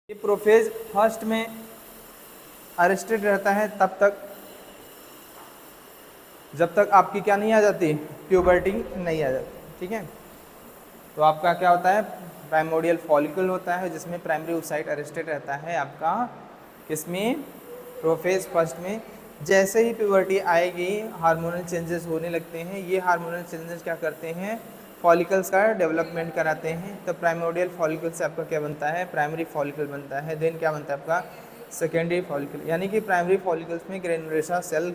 ये prophase first में arrested रहता है तब तक जब तक आपकी क्या नहीं आ जाती, प्यूबर्टी नहीं आ जाती, ठीक है। तो आपका क्या होता है, प्राइमोडियल फॉलिकल होता है जिसमें प्राइमरी oocyte अरेस्टेड रहता है आपका, किसमें, प्रोफेज फर्स्ट में। जैसे ही प्यूबर्टी आएगी हार्मोनल चेंजेस होने लगते हैं, ये हार्मोनल चेंजेस क्या करते हैं, फॉलिकल्स का डेवलपमेंट कराते हैं। तो प्राइमोडियल फॉलिकल से आपका क्या बनता है, प्राइमरी फॉलिकल बनता है। देन क्या बनता है आपका, सेकेंडरी फॉलिकल। यानी कि प्राइमरी फॉलिकल्स में ग्रेनुलोसा सेल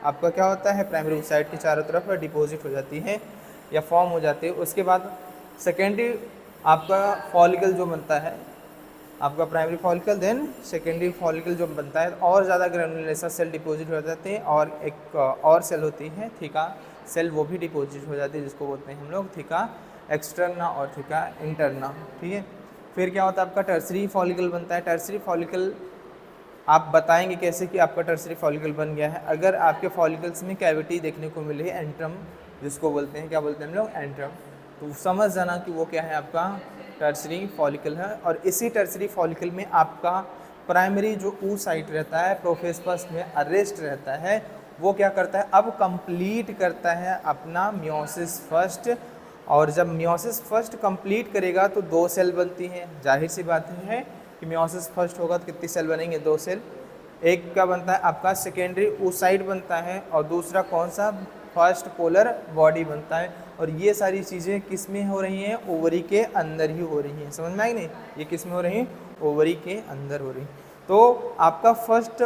आपका क्या होता है, प्राइमरी oocyte के चारों तरफ डिपॉजिट हो जाती है या फॉर्म हो जाती है। उसके बाद सेकेंडरी आपका फॉलिकल जो बनता है, आपका primary follicle, then secondary follicle जो बनता है, और ज़्यादा ग्रेनुलोसा सेल डिपॉजिट हो जाते हैं। और एक और सेल होती है थीका सेल, वो भी डिपॉजिट हो जाती है, जिसको बोलते हैं हम लोग थीका एक्सटर्ना और थीका इंटरना, ठीक है। फिर क्या होता है आपका टर्सरी फॉलिकल बनता है। टर्सरी फॉलिकल आप बताएंगे कैसे कि आपका टर्सरी फॉलिकल बन गया है, अगर आपके फॉलिकल्स में कैविटी देखने को मिले, एंट्रम जिसको बोलते हैं, क्या बोलते हैं हम लोग, एंट्रम, तो समझ जाना कि वो क्या है, आपका टर्सरी फॉलिकल है। और इसी टर्सरी फॉलिकल में आपका प्राइमरी जो oocyte रहता है प्रोफेज फर्स्ट में अरेस्ट रहता है, वो क्या करता है, अब कंप्लीट करता है अपना मियोसिस फर्स्ट। और जब मियोसिस फर्स्ट कंप्लीट करेगा तो 2 सेल बनती हैं। जाहिर सी बात है कि मियोसिस फर्स्ट होगा तो कितनी सेल बनेंगे, 2 सेल। एक क्या बनता है आपका सेकेंडरी oocyte बनता है, और दूसरा कौन सा, फर्स्ट पोलर बॉडी बनता है। और ये सारी चीज़ें किस में हो रही हैं, ओवरी के अंदर ही हो रही हैं। समझ में आई नहीं, ये किस में हो रही हैं, ओवरी के अंदर हो रही। तो आपका फर्स्ट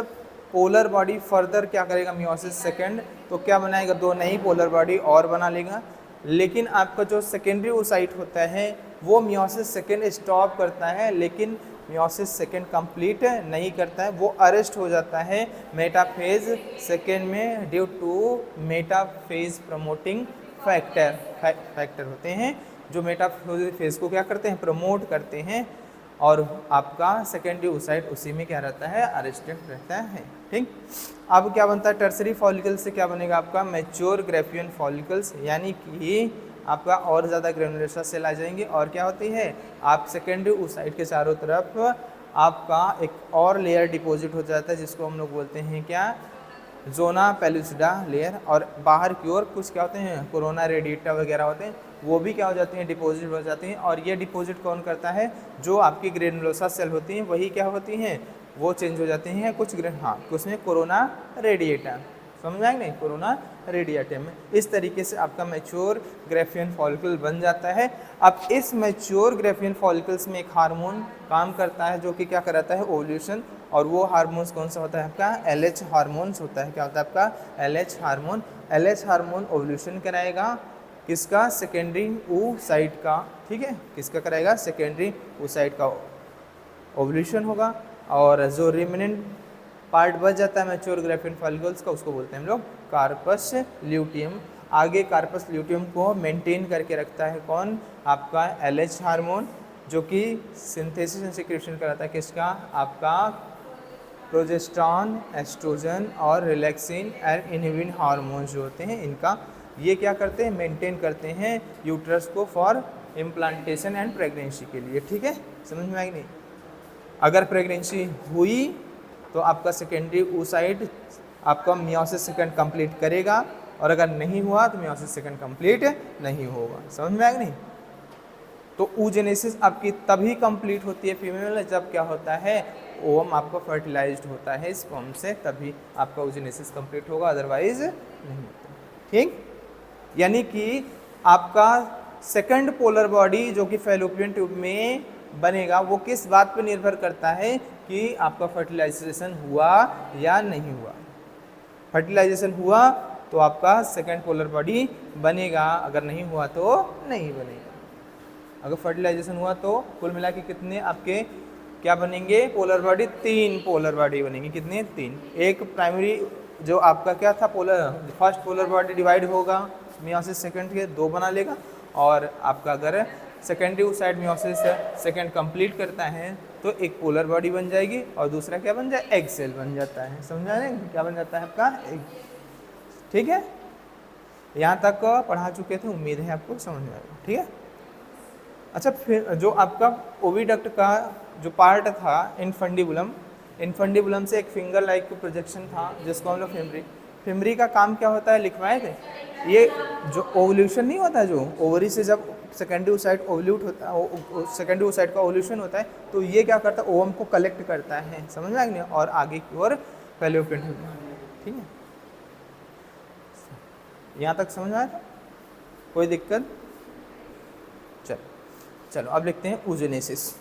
पोलर बॉडी फर्दर क्या करेगा, मियोसिस सेकेंड, तो क्या बनाएगा, 2 नई पोलर बॉडी और बना लेगा। लेकिन आपका जो सेकेंडरी oocyte होता है वो मियोसिस सेकेंड स्टॉप करता है, लेकिन मियोसिस सेकेंड कंप्लीट नहीं करता है, वो अरेस्ट हो जाता है मेटाफेज सेकेंड में due to metaphase promoting factor होते हैं जो मेटाफेज को क्या करते हैं, प्रमोट करते हैं। और आपका सेकेंडरी oocyte उसी में क्या रहता है, अरेस्टेड रहता है, ठीक। अब क्या बनता है, टर्सरी फॉलिकल से क्या बनेगा आपका, मैच्योर ग्रेफियन फॉलिकल्स, यानी कि आपका और ज़्यादा ग्रेनुलोसा सेल आ जाएंगे। और क्या होती है, आप सेकेंडरी oocyte के चारों तरफ आपका एक और लेयर डिपॉजिट हो जाता है, जिसको हम लोग बोलते हैं क्या, जोना पेलुसिडा लेयर। और बाहर की ओर कुछ क्या होते हैं, कोरोना रेडिएटा वगैरह होते हैं, वो भी क्या हो जाती हैं, डिपॉजिट हो जाती हैं। और ये डिपॉजिट कौन करता है, जो आपकी ग्रेनुलोसा सेल होती हैं वही क्या होती हैं, वो चेंज हो जाती हैं कुछ हाँ, उसमें कोरोना रेडिएटा, समझ आए नहीं, कोरोना रेडिएटा में। इस तरीके से आपका मैच्योर ग्रेफियन फॉलिकल बन जाता है। अब इस मैच्योर ग्रेफियन फॉलिकल्स में एक हार्मोन काम करता है जो कि क्या कराता है, ओव्यूलेशन। और वो हार्मोन्स कौन सा होता है आपका, LH हार्मोन्स होता है। क्या होता है आपका, LH hormone. LH hormone ovulation कराएगा, किसका, सेकेंडरी oocyte का, ठीक है, किसका कराएगा, सेकेंडरी oocyte का ओव्यूलेशन होगा। और जो रिमेनेंट पार्ट बच जाता है मैच्योर ग्रेफियन फॉलिकल्स का, उसको बोलते हैं हम लोग कार्पस ल्यूटियम। आगे कार्पस ल्यूटियम को मेंटेन करके रखता है कौन, आपका LH हार्मोन, जो कि सिंथेसिस एंड सिक्रेशन कराता है किसका, आपका प्रोजेस्टेरॉन, एस्ट्रोजन और रिलैक्सिन एंड इनहिबिन हार्मोन्स जो होते हैं इनका, ये क्या करते हैं, मेंटेन करते हैं यूट्रस को फॉर इम्प्लांटेशन एंड प्रेगनेंसी के लिए, ठीक है। समझ में आई नहीं, अगर प्रेगनेंसी हुई तो आपका सेकेंडरी oocyte आपका मियोसिस सेकेंड कंप्लीट करेगा, और अगर नहीं हुआ तो मियोसिस सेकेंड कंप्लीट नहीं होगा। समझ में आएगा नहीं, तो oogenesis आपकी तभी कंप्लीट होती है फीमेल में जब क्या होता है, ओवम आपका फर्टिलाइज्ड होता है स्पर्म से, तभी आपका oogenesis कंप्लीट होगा, अदरवाइज नहीं होता, ठीक। यानी कि आपका सेकंड पोलर बॉडी जो कि फैलोपियन ट्यूब में बनेगा, वो किस बात पर निर्भर करता है कि आपका फर्टिलाइजेशन हुआ या नहीं हुआ। फर्टिलाइजेशन हुआ तो आपका सेकंड पोलर बॉडी बनेगा, अगर नहीं हुआ तो नहीं बनेगा। अगर फर्टिलाइजेशन हुआ तो कुल मिला के कितने आपके क्या बनेंगे, पोलर बॉडी, 3 पोलर बॉडी बनेंगे, कितने, 3। एक प्राइमरी जो आपका क्या था, polar first polar body divide होगा मियोसिस सेकंड के, 2 बना लेगा। और आपका अगर secondary oocyte meiosis second complete करता है तो एक पोलर बॉडी बन जाएगी, और दूसरा क्या बन जाए, एग सेल बन जाता है। समझा रहे हैं, क्या बन जाता है आपका एग, ठीक है। यहाँ तक पढ़ा चुके थे, उम्मीद है आपको समझ में आएगा, ठीक है। अच्छा, फिर जो आपका ओविडक्ट का जो पार्ट था इनफंडिबुलम से एक फिंगर लाइक प्रोजेक्शन था जिसको हम लोग फिमरी का काम क्या होता है लिखवाए थे। ये जो ओवल्यूशन नहीं होता, जो ओवरी से जब सेकेंडरी ओसाइट ओवल्यूट होता है, सेकेंडरी ओसाइट का ओवल्यूशन होता है, तो ये क्या करता है, ओवम को कलेक्ट करता है, समझ में आ गया, और आगे की ओर फैलोपियन होता है। ठीक है, यहाँ तक समझ में आया था, कोई दिक्कत? चलो अब लिखते हैं oogenesis।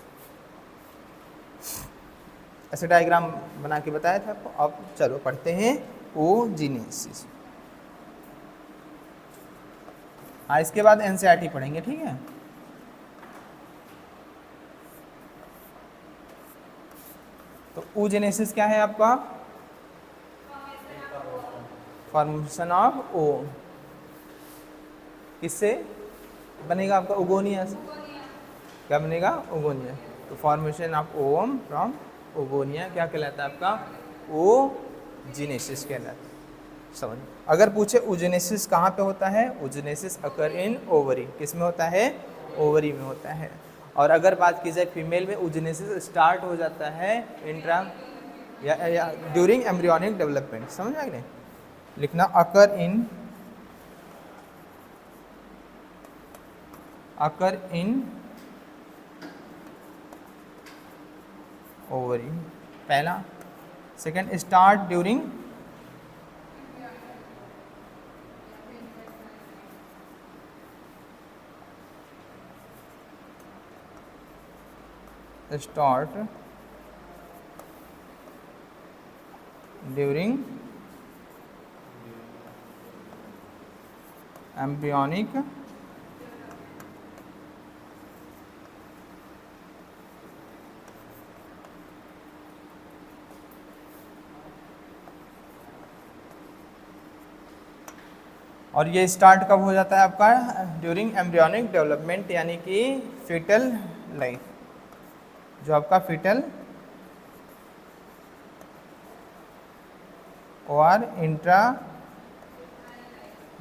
ऐसे डायग्राम बना के बताया था आपको। अब चलो पढ़ते हैं oogenesis। हाँ, इसके बाद एनसीईआरटी पढ़ेंगे, ठीक है। तो oogenesis क्या है आपका? Formation of ovum. किससे बनेगा आपका? ओगोनिया से। क्या बनेगा? ओगोनिया। तो formation of ovum from oogonia क्या कहलाता है आपका? oogenesis कहलाता है। समझ, अगर पूछे oogenesis कहाँ पे होता है, oogenesis अकर इन ओवरी। किस में होता है? ओवरी में होता है। और अगर बात की जाए फीमेल में, oogenesis स्टार्ट हो जाता है इंट्रा या ड्यूरिंग एम्ब्रियोनिक डेवलपमेंट। समझ में नहीं, लिखना अकर इन ओवरी, पहला। सेकंड, स्टार्ट ड्यूरिंग एम्ब्रियोनिक और ये स्टार्ट कब हो जाता है आपका? ड्यूरिंग एम्ब्रियोनिक डेवलपमेंट, यानी कि फीटल लाइफ। जो आपका फीटल और intra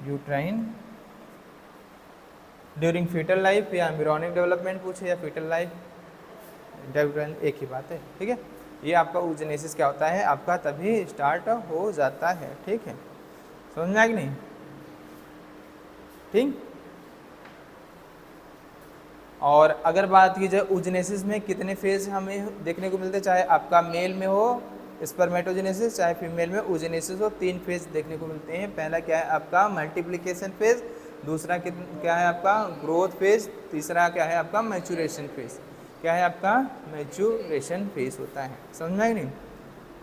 uterine during foetal life, या एम्ब्रियोनिक डेवलपमेंट पूछे या फीटल लाइफ, डेवलपमेंट एक ही बात है। ठीक है, ये आपका oogenesis क्या होता है आपका, तभी स्टार्ट हो जाता है। ठीक है, समझ में आ कि नहीं? ठीक। और अगर बात की जाए oogenesis में कितने फेज हमें देखने को मिलते हैं, चाहे आपका मेल में हो स्पर्मेटोजेनेसिस, चाहे फीमेल में oogenesis हो, 3 फेज देखने को मिलते हैं। पहला क्या है आपका? Multiplication phase. दूसरा क्या है आपका? Growth phase. तीसरा क्या है आपका? Maturation phase. क्या है आपका? मैचुरेशन फेज होता है। समझ में नहीं?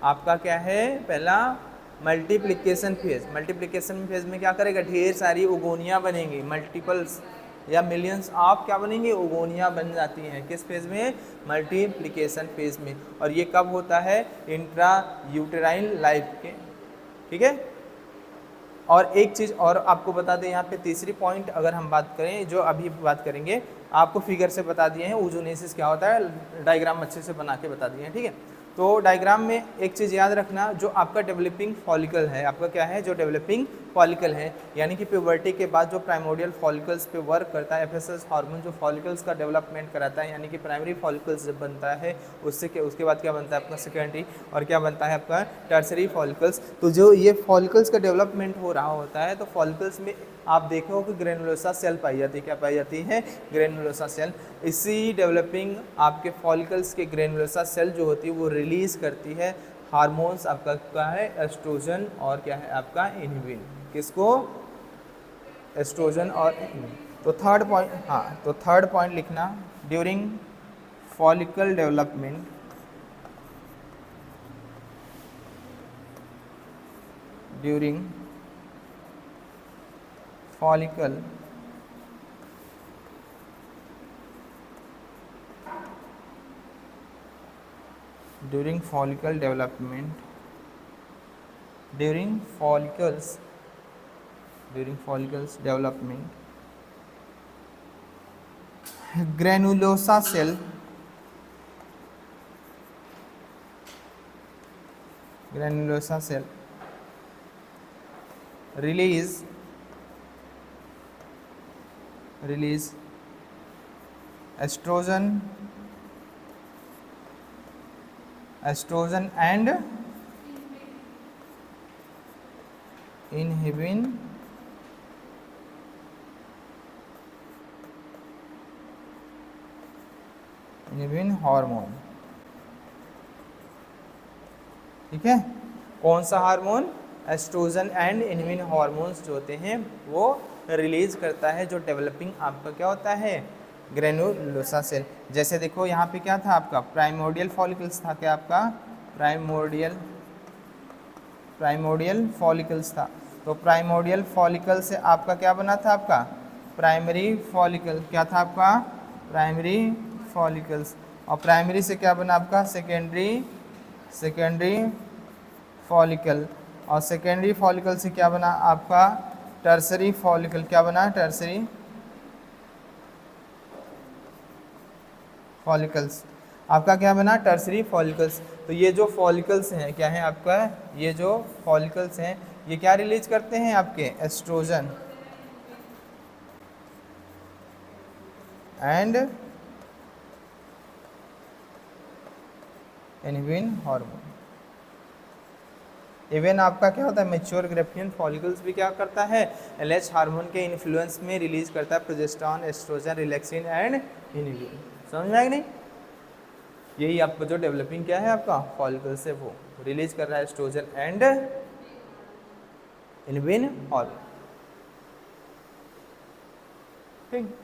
आपका क्या है? पहला मल्टीप्लिकेशन फेज। मल्टीप्लिकेशन फेज में क्या करेगा? ढेर सारी ओगोनिया बनेंगी, मल्टीपल्स या मिलियंस ऑफ क्या बनेंगे? ओगोनिया बन जाती हैं। किस फेज में? मल्टीप्लिकेशन फेज में। और ये कब होता है? इंट्रा यूटेराइन लाइफ के। ठीक है, और एक चीज़ और आपको बता दें यहाँ पे, तीसरी पॉइंट अगर हम बात करें, जो अभी बात करेंगे, आपको फिगर से बता दिए हैं oogenesis क्या होता है, डायग्राम अच्छे से बना के बता दिए हैं। ठीक है, तो डायग्राम में एक चीज़ याद रखना, जो आपका डेवलपिंग फॉलिकल है, आपका क्या है? जो डेवलपिंग फॉलिकल है, यानी कि प्यूबर्टी के बाद जो प्राइमोडियल फॉलिकल्स पे वर्क करता है, एफएसएस हार्मोन जो फॉलिकल्स का डेवलपमेंट कराता है, यानी कि प्राइमरी फॉलिकल्स जब बनता है, उसके बाद क्या बनता है आपका? सेकेंडरी, और क्या बनता है आपका? Tertiary follicles. तो जो ये फॉलिकल्स का डेवलपमेंट हो रहा होता है, तो फॉलिकल्स में आप देखो कि ग्रेनुलोसा सेल पाई जाती है। क्या पाई जाती है? Granulosa cell. इसी डेवलपिंग आपके फॉलिकल्स के ग्रेनुलोसा सेल जो होती है वो रिलीज करती है हार्मोन्स, आपका क्या है? एस्ट्रोजन और क्या है आपका? इनहिबिन। किसको? एस्ट्रोजन और इनहिबिन। तो थर्ड पॉइंट, हाँ, तो थर्ड पॉइंट लिखना, during follicle development, during follicle development, during follicles development, granulosa cell release estrogen oestrogen and inhibin hormone. ठीक है, कौन सा hormone? Oestrogen and inhibin hormones जो होते हैं वो रिलीज करता है जो डेवलपिंग आपका क्या होता है, ग्रेनुलोसा सेल। जैसे देखो यहाँ पे क्या था आपका, प्राइमोर्डियल फॉलिकल्स था, क्या आपका प्राइमोर्डियल फॉलिकल्स था। तो प्राइमोर्डियल फॉलिकल से आपका क्या बना था, आपका प्राइमरी फॉलिकल। क्या था आपका? Primary follicles. और प्राइमरी से क्या बना आपका सेकेंडरी फॉलिकल। और सेकेंडरी फॉलिकल से क्या बना आपका टर्सरी फॉलिकल। क्या बना? Tertiary follicles. आपका क्या बना? Tertiary follicles. तो ये जो फॉलिकल्स हैं क्या है आपका, ये जो फॉलिकल्स हैं ये क्या रिलीज करते हैं आपके, oestrogen and inhibin hormone. Even आपका क्या होता है, मेच्योर ग्रेफियन फॉलिकल्स भी क्या करता है, एलएच हार्मोन के इन्फ्लुएंस में रिलीज करता है progesterone, oestrogen, relaxin and inhibin. समझ में आया कि नहीं? यही आपका जो डेवलपिंग क्या है आपका फॉलिकल से वो रिलीज कर रहा है एस्ट्रोजन एंड इनहिबिन हार्मोन। ठीक,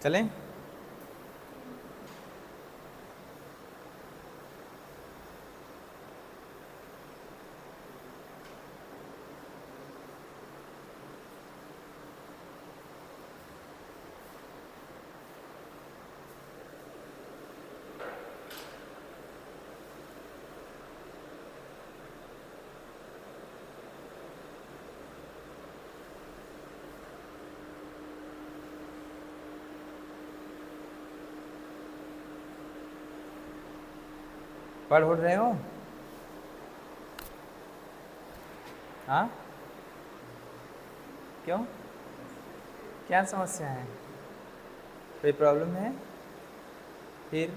चलें। पढ़ उड़ रहे हो? हाँ, क्यों, क्या समस्या है, कोई प्रॉब्लम है? फिर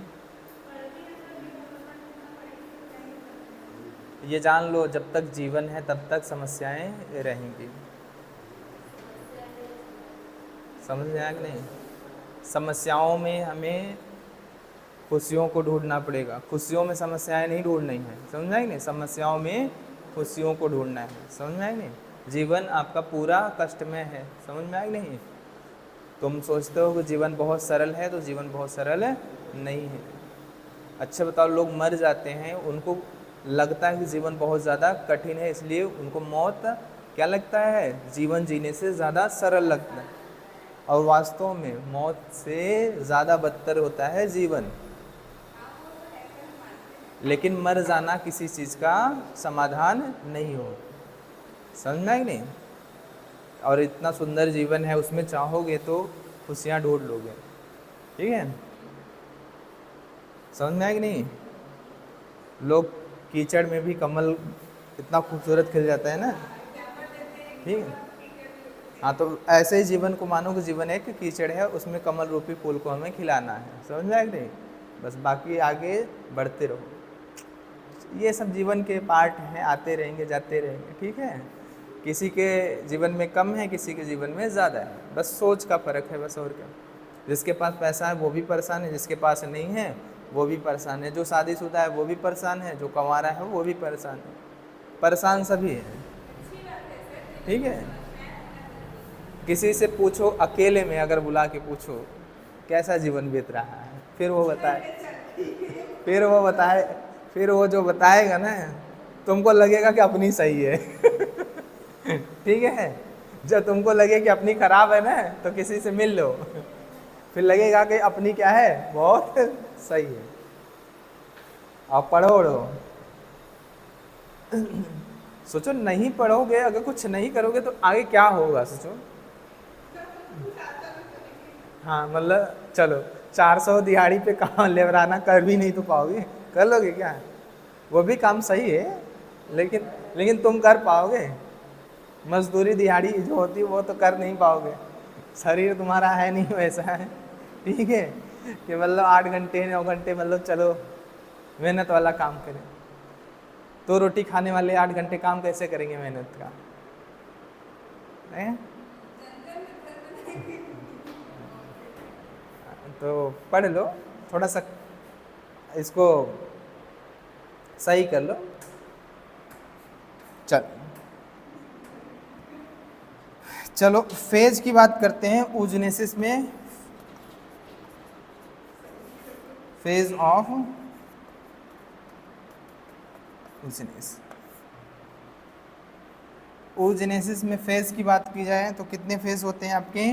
ये जान लो जब तक जीवन है तब तक समस्याएं रहेंगी। समझ में आया कि नहीं? समस्याओं में हमें खुशियों को ढूंढना पड़ेगा, खुशियों में समस्याएं नहीं ढूंढनी है। समझ में आया कि नहीं? समस्याओं में खुशियों को ढूंढना है। समझ में आया कि नहीं? जीवन आपका पूरा कष्टमय है। समझ में आया कि नहीं? तुम सोचते हो कि जीवन बहुत सरल है, तो जीवन बहुत सरल नहीं है। अच्छा बताओ, लोग मर जाते हैं, उनको लगता है कि जीवन बहुत ज़्यादा कठिन है, इसलिए उनको मौत क्या लगता है, जीवन जीने से ज़्यादा सरल लगता है। और वास्तव में मौत से ज़्यादा बदतर होता है जीवन। लेकिन मर जाना किसी चीज़ का समाधान नहीं हो। समझना ही नहीं? और इतना सुंदर जीवन है, उसमें चाहोगे तो खुशियाँ ढूंढ लोगे। ठीक है, समझ में आया कि नहीं? लोग कीचड़ में भी कमल इतना खूबसूरत खिल जाता है ना। ठीक है, हाँ, तो ऐसे ही जीवन को मानो कि जीवन एक कीचड़ है, उसमें कमल रूपी फूल को हमें खिलाना है। समझ में आया कि नहीं? बस बाकी आगे बढ़ते रहो। ये सब जीवन के पार्ट हैं, आते रहेंगे जाते रहेंगे। ठीक है, किसी के जीवन में कम है, किसी के जीवन में ज़्यादा है, बस सोच का फ़र्क है, बस और क्या। जिसके पास पैसा है वो भी परेशान है, जिसके पास नहीं है वो भी परेशान है, जो शादीशुदा है वो भी परेशान है, जो कमा रहा है वो भी परेशान है, परेशान सभी है। ठीक है, किसी से पूछो अकेले में, अगर बुला के पूछो कैसा जीवन बीत रहा है, फिर वो बताए, फिर वो जो बताएगा ना, तुमको लगेगा कि अपनी सही है। ठीक है, जब तुमको लगे कि अपनी खराब है ना, तो किसी से मिल लो, फिर लगेगा कि अपनी क्या है, बहुत सही है। आप पढ़ो, सोचो नहीं पढ़ोगे, अगर कुछ नहीं करोगे तो आगे क्या होगा, सोचो। हाँ मतलब चलो 400 दिहाड़ी पे काम लेवराना कर भी नहीं तो पाओगे, कर लोगे क्या? वो भी काम सही है, लेकिन तुम कर पाओगे? मजदूरी दिहाड़ी जो होती है वो तो कर नहीं पाओगे, शरीर तुम्हारा है नहीं वैसा है। ठीक है, कि मतलब 8 घंटे 9 घंटे मतलब चलो मेहनत वाला काम करें, तो रोटी खाने वाले 8 घंटे काम कैसे करेंगे मेहनत का? तो पढ़ लो थोड़ा सा, इसको सही कर लो। चलो फेज की बात करते हैं। oogenesis में फेज ऑफ oogenesis में फेज की बात की जाए तो कितने फेज होते हैं आपके?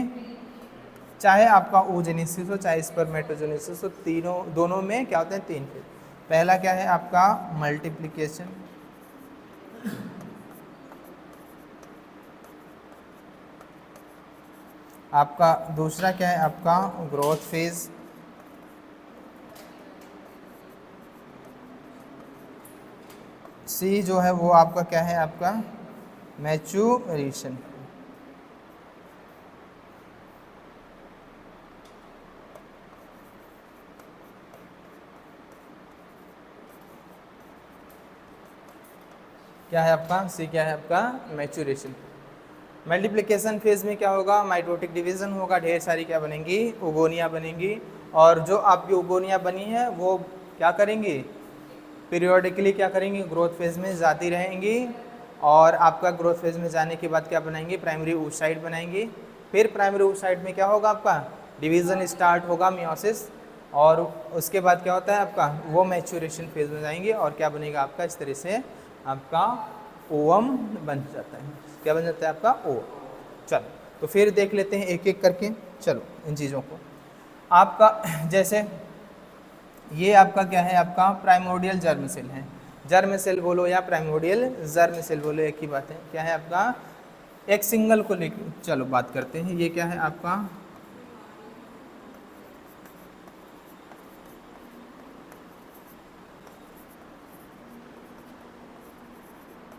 चाहे आपका oogenesis हो चाहे स्पर्मेटोजेनेसिस हो, दोनों में क्या होते हैं? 3 फेज। पहला क्या है आपका? मल्टीप्लिकेशन। आपका दूसरा क्या है आपका? Growth phase. सी जो है वो आपका क्या है आपका? मैच्योरेशन। क्या है आपका? सी क्या है आपका? मैच्योरेशन। मल्टीप्लिकेशन फेज में क्या होगा? माइटोटिक डिवीजन होगा, ढेर सारी क्या बनेंगी? ओगोनिया बनेंगी, और जो आपकी ओगोनिया बनी है वो क्या करेंगी? पीरियोडिकली क्या करेंगी? ग्रोथ फेज में जाती रहेंगी, और आपका ग्रोथ फेज में जाने के बाद क्या बनाएंगे? प्राइमरी oocyte बनाएंगी। फिर प्राइमरी oocyte में क्या होगा आपका? डिवीज़न स्टार्ट होगा, मियोसिस, और उसके बाद क्या होता है आपका? वो मैच्योरेशन फेज में जाएंगे, और क्या बनेगा आपका? इस तरह से आपका ओवम बन जाता है। क्या बन जाता है आपका? ओवम। चलो तो फिर देख लेते हैं एक एक करके, चलो इन चीज़ों को। आपका जैसे ये आपका क्या है आपका? प्राइमोडियल जर्म सेल है। जर्म सेल बोलो या प्राइमोडियल जर्म सेल बोलो, एक ही बात है। क्या है आपका? एक सिंगल को लेकर चलो बात करते हैं। ये क्या है आपका?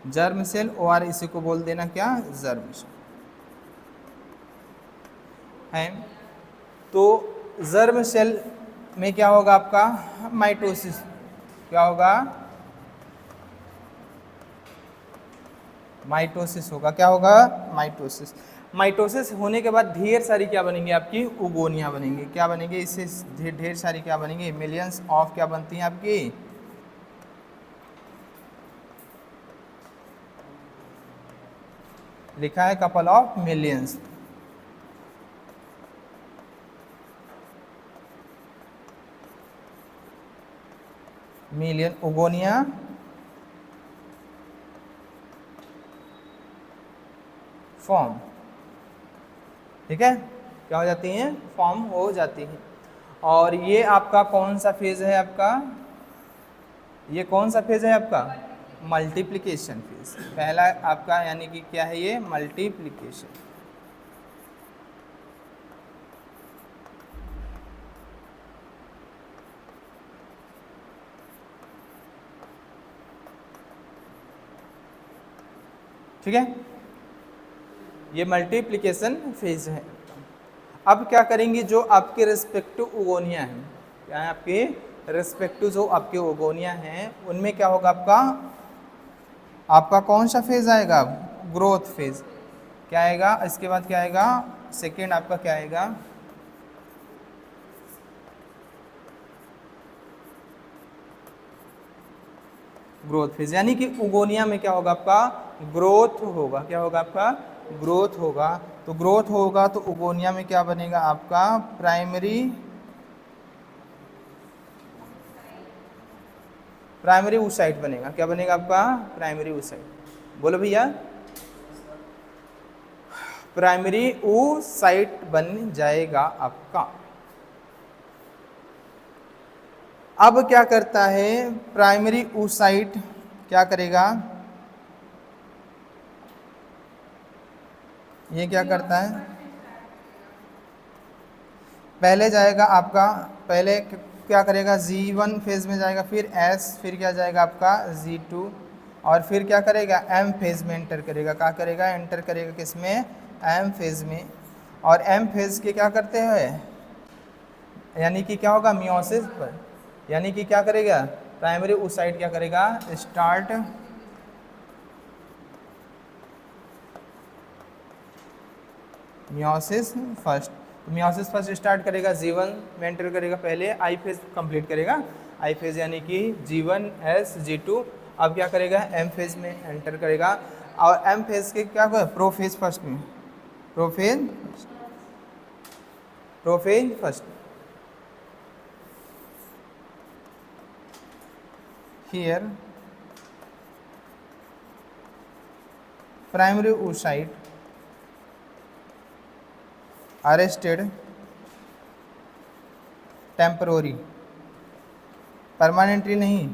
जर्म सेल, और इसी को बोल देना क्या? जर्म सेल है। तो जर्म सेल में क्या होगा आपका? माइटोसिस। क्या होगा? माइटोसिस होगा। क्या होगा? माइटोसिस। माइटोसिस होने के बाद ढेर सारी क्या बनेंगी आपकी? ओगोनिया बनेंगी। क्या बनेंगे? इससे ढेर सारी क्या बनेंगी? मिलियंस ऑफ क्या बनती हैं आपकी? लिखा है couple of millions. Million oogonia form. ठीक है, क्या हो जाती हैं? फॉर्म हो जाती हैं। और ये आपका कौन सा फेज है आपका? ये कौन सा फेज है आपका? Multiplication phase. पहला आपका यानी कि क्या है? ये मल्टीप्लिकेशन। ठीक है, ये मल्टीप्लिकेशन फेज है। अब क्या करेंगे? जो आपके रेस्पेक्टिव ओगोनिया हैं, क्या है आपके रेस्पेक्टिव जो आपके ओगोनिया हैं, उनमें क्या होगा आपका? आपका कौन सा फेज आएगा? Growth phase. क्या आएगा इसके बाद? क्या आएगा? सेकेंड आपका क्या आएगा? Growth phase. यानी कि ओगोनिया में क्या होगा आपका? ग्रोथ होगा। क्या होगा आपका? ग्रोथ होगा। तो ग्रोथ होगा तो ओगोनिया में क्या बनेगा आपका प्राइमरी oocyte बनेगा। क्या बनेगा आपका प्राइमरी oocyte, बोलो भैया प्राइमरी oocyte बन जाएगा आपका। अब क्या करता है प्राइमरी oocyte, क्या करेगा ये क्या करता है, पहले जाएगा आपका, पहले क्या करेगा G1 फेज में जाएगा, फिर S, फिर क्या जाएगा आपका G2 और फिर क्या करेगा M फेज में एंटर करेगा। क्या करेगा एंटर करेगा किसमें M फेज में। और M फेज के क्या करते हैं यानी कि क्या होगा मियोसिस पर, यानी कि क्या करेगा प्राइमरी oocyte क्या करेगा start meiosis first. Meiosis first start करेगा G1 में एंटर करेगा, पहले आई फेज कंप्लीट करेगा, आई फेज यानी कि G1 S G2। अब क्या करेगा M फेज में एंटर करेगा और M फेज के क्या होगा प्रोफेज फर्स्ट में, prophase first. Here primary oocyte arrested temporary, permanently नहीं,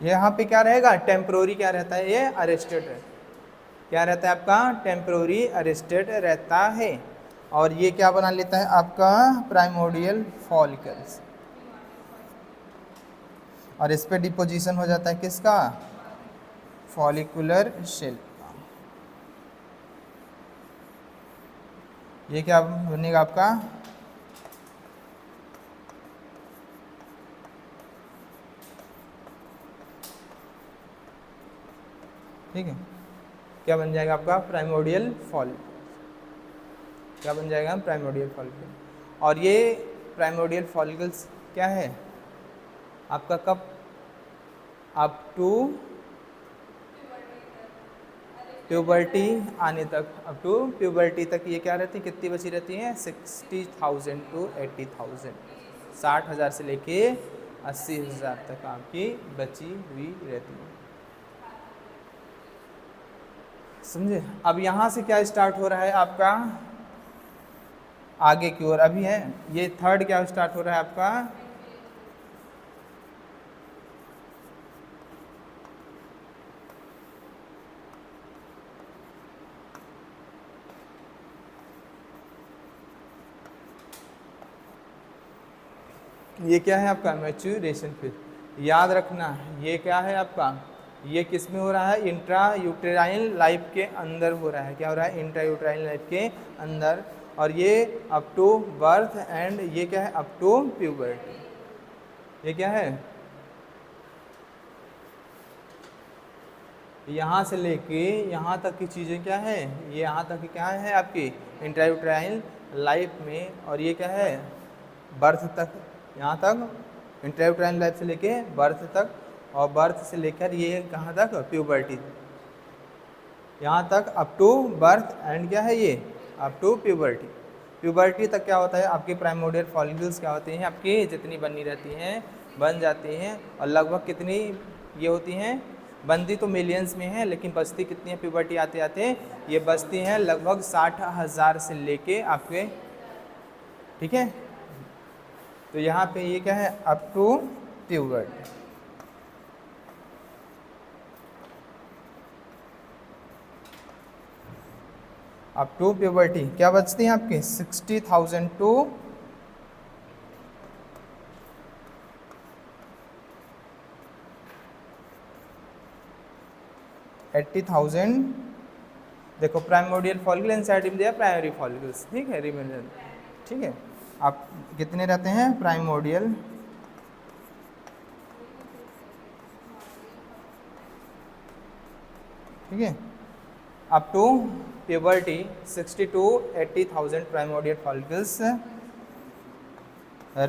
यहाँ पे क्या रहेगा टेम्परोरी क्या रहता है ये अरेस्टेड है, क्या रहता है आपका टेम्परोरी अरेस्टेड रहता है। और ये क्या बना लेता है आपका प्राइमोडियल फॉलिकल्स और इस पे डिपोजिशन हो जाता है किसका फॉलिकुलर शेल। ये क्या बनेगा आपका ठीक है, क्या बन जाएगा आपका प्राइमोडियल फॉलिकल, क्या बन जाएगा प्राइमोडियल फॉलिकल। और ये प्राइमोडियल फॉलिकल्स क्या है आपका कब अप टू प्यूबर्टी आने तक, अप टू प्यूबर्टी तक ये क्या रहती है कितनी बची रहती हैं 60,000 to 80,000, 60,000 से लेके 80,000 तक आपकी बची हुई रहती है, समझे। अब यहाँ से क्या स्टार्ट हो रहा है आपका आगे की ओर, अभी है ये थर्ड क्या स्टार्ट हो रहा है आपका ये क्या है आपका मैच्योरेशन फेज। याद रखना ये क्या है आपका, ये किस में हो रहा है इंट्रा यूटेराइन लाइफ के अंदर हो रहा है, क्या हो रहा है इंट्रा यूटेराइन लाइफ के अंदर। और ये अप टू बर्थ एंड ये क्या है अप टू प्यूबर्टी, ये क्या है यहाँ से लेके यहाँ तक की चीज़ें क्या है, ये यहाँ तक की क्या है आपकी इंट्रा यूटेराइन लाइफ में। और ये क्या है बर्थ तक, यहाँ तक इंट्रायूटेराइन लाइफ से लेके बर्थ तक, और बर्थ से लेकर ये कहाँ तक प्यूबर्टी, यहाँ तक अप टू बर्थ एंड क्या है ये अप टू प्यूबर्टी। प्यूबर्टी तक क्या होता है आपके प्राइमोडियल फॉलिकल्स क्या होते हैं आपकी जितनी बनी रहती हैं बन जाती हैं, और लगभग कितनी ये होती हैं बनती तो मिलियंस में है, लेकिन बचती कितनी है प्यूबर्टी आते आते ये बचती हैं लगभग 60,000 से लेके आपके, ठीक है। तो यहाँ पे ये क्या है up to puberty. Up to puberty क्या बचती हैं आपकी 60,000 टू 80,000। देखो प्राइमोडियल फॉलिकल इनसाइड में दिया प्राइमरी फॉलिकल्स, ठीक है रिमेनर, ठीक है। आप कितने रहते हैं प्राइमोडियल, ठीक है, up to puberty 60 to 80,000 primordial follicles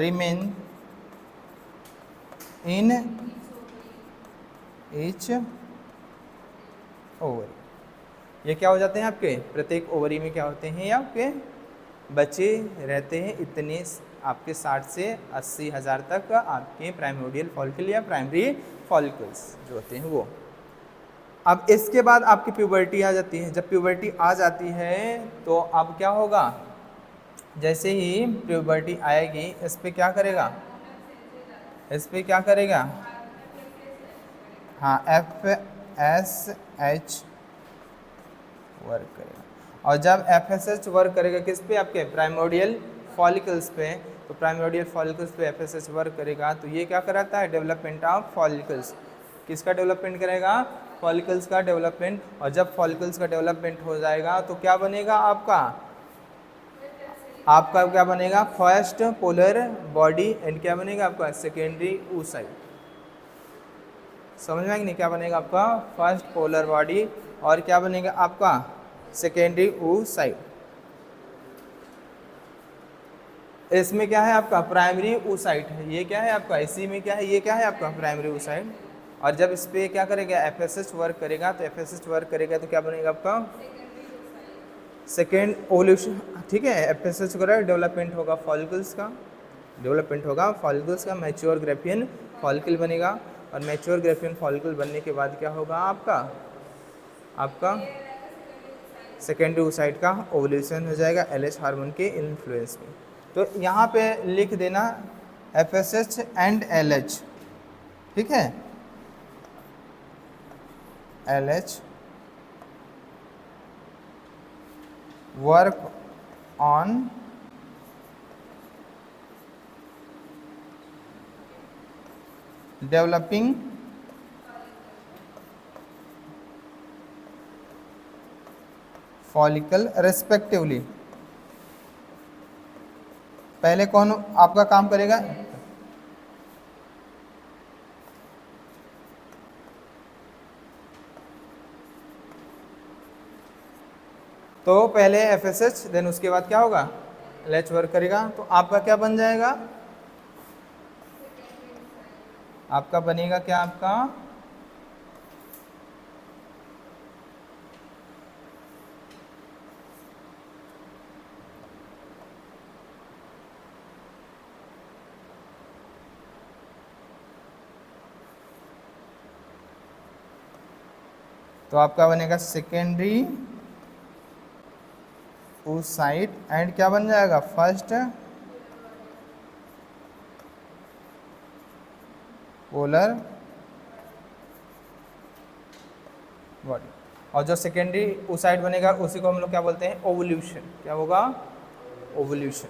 remain in each ovary, ये क्या हो जाते हैं आपके, प्रत्येक ओवरी में क्या होते हैं, आपके बच्चे रहते हैं। इतने आपके 60 से 80 हज़ार तक आपके प्राइमोडियल फॉलिकल या प्राइमरी फॉलिकल्स जो होते हैं वो। अब इसके बाद आपकी प्यूबर्टी आ जाती है। जब प्यूबर्टी आ जाती है तो अब क्या होगा, जैसे ही प्यूबर्टी आएगी इस पे क्या करेगा, इस पे क्या करेगा, हाँ FSH वर्क करेगा। और जब FSH वर्क करेगा किस पे, आपके प्राइमोडियल फॉलिकल्स पे, तो प्राइमोडियल फॉलिकल्स पे FSH वर्क करेगा तो ये क्या कराता है, डेवलपमेंट ऑफ फॉलिकल्स। किसका डेवलपमेंट करेगा, फॉलिकल्स का डेवलपमेंट। और जब फॉलिकल्स का डेवलपमेंट हो जाएगा तो क्या बनेगा आपका, आपका क्या बनेगा, फर्स्ट पोलर बॉडी एंड क्या बनेगा आपका, सेकेंडरी oocyte। समझ में आएगी नहीं, क्या बनेगा आपका फर्स्ट पोलर बॉडी और क्या बनेगा आपका सेकेंडरी oocyte। इसमें क्या है आपका प्राइमरी oocyte है, ये क्या है आपका, इसी में क्या है, ये क्या है आपका प्राइमरी oocyte। और जब इस पे क्या करेगा, FSH वर्क करेगा, तो FSH वर्क करेगा तो क्या बनेगा आपका सेकेंड ओल्यूशन। ठीक है, FSH करेगा, डेवलपमेंट होगा फॉलिकल्स का, डेवलपमेंट होगा फॉलिकल्स का, मैच्योर ग्रेफियन फॉलिकल बनेगा। और मैच्योर ग्रेफियन फॉलिकल बनने के बाद क्या होगा आपका, आपका सेकेंडरी oocyte का ओवल्यूशन हो जाएगा LH हार्मोन के इन्फ्लुएंस में। तो यहाँ पे लिख देना FSH एंड LH, ठीक है, LH work on developing follicle respectively. पहले कौन आपका काम करेगा, तो पहले FSH देन उसके बाद क्या होगा LH वर्क करेगा। तो आपका क्या बन जाएगा, आपका बनेगा क्या, आपका तो आपका बनेगा सेकेंडरी oocyte एंड क्या बन जाएगा फर्स्ट पोलर बॉडी। और जो सेकेंडरी oocyte बनेगा उसी को हम लोग क्या बोलते हैं, ओवल्यूशन। क्या होगा, ओवल्यूशन।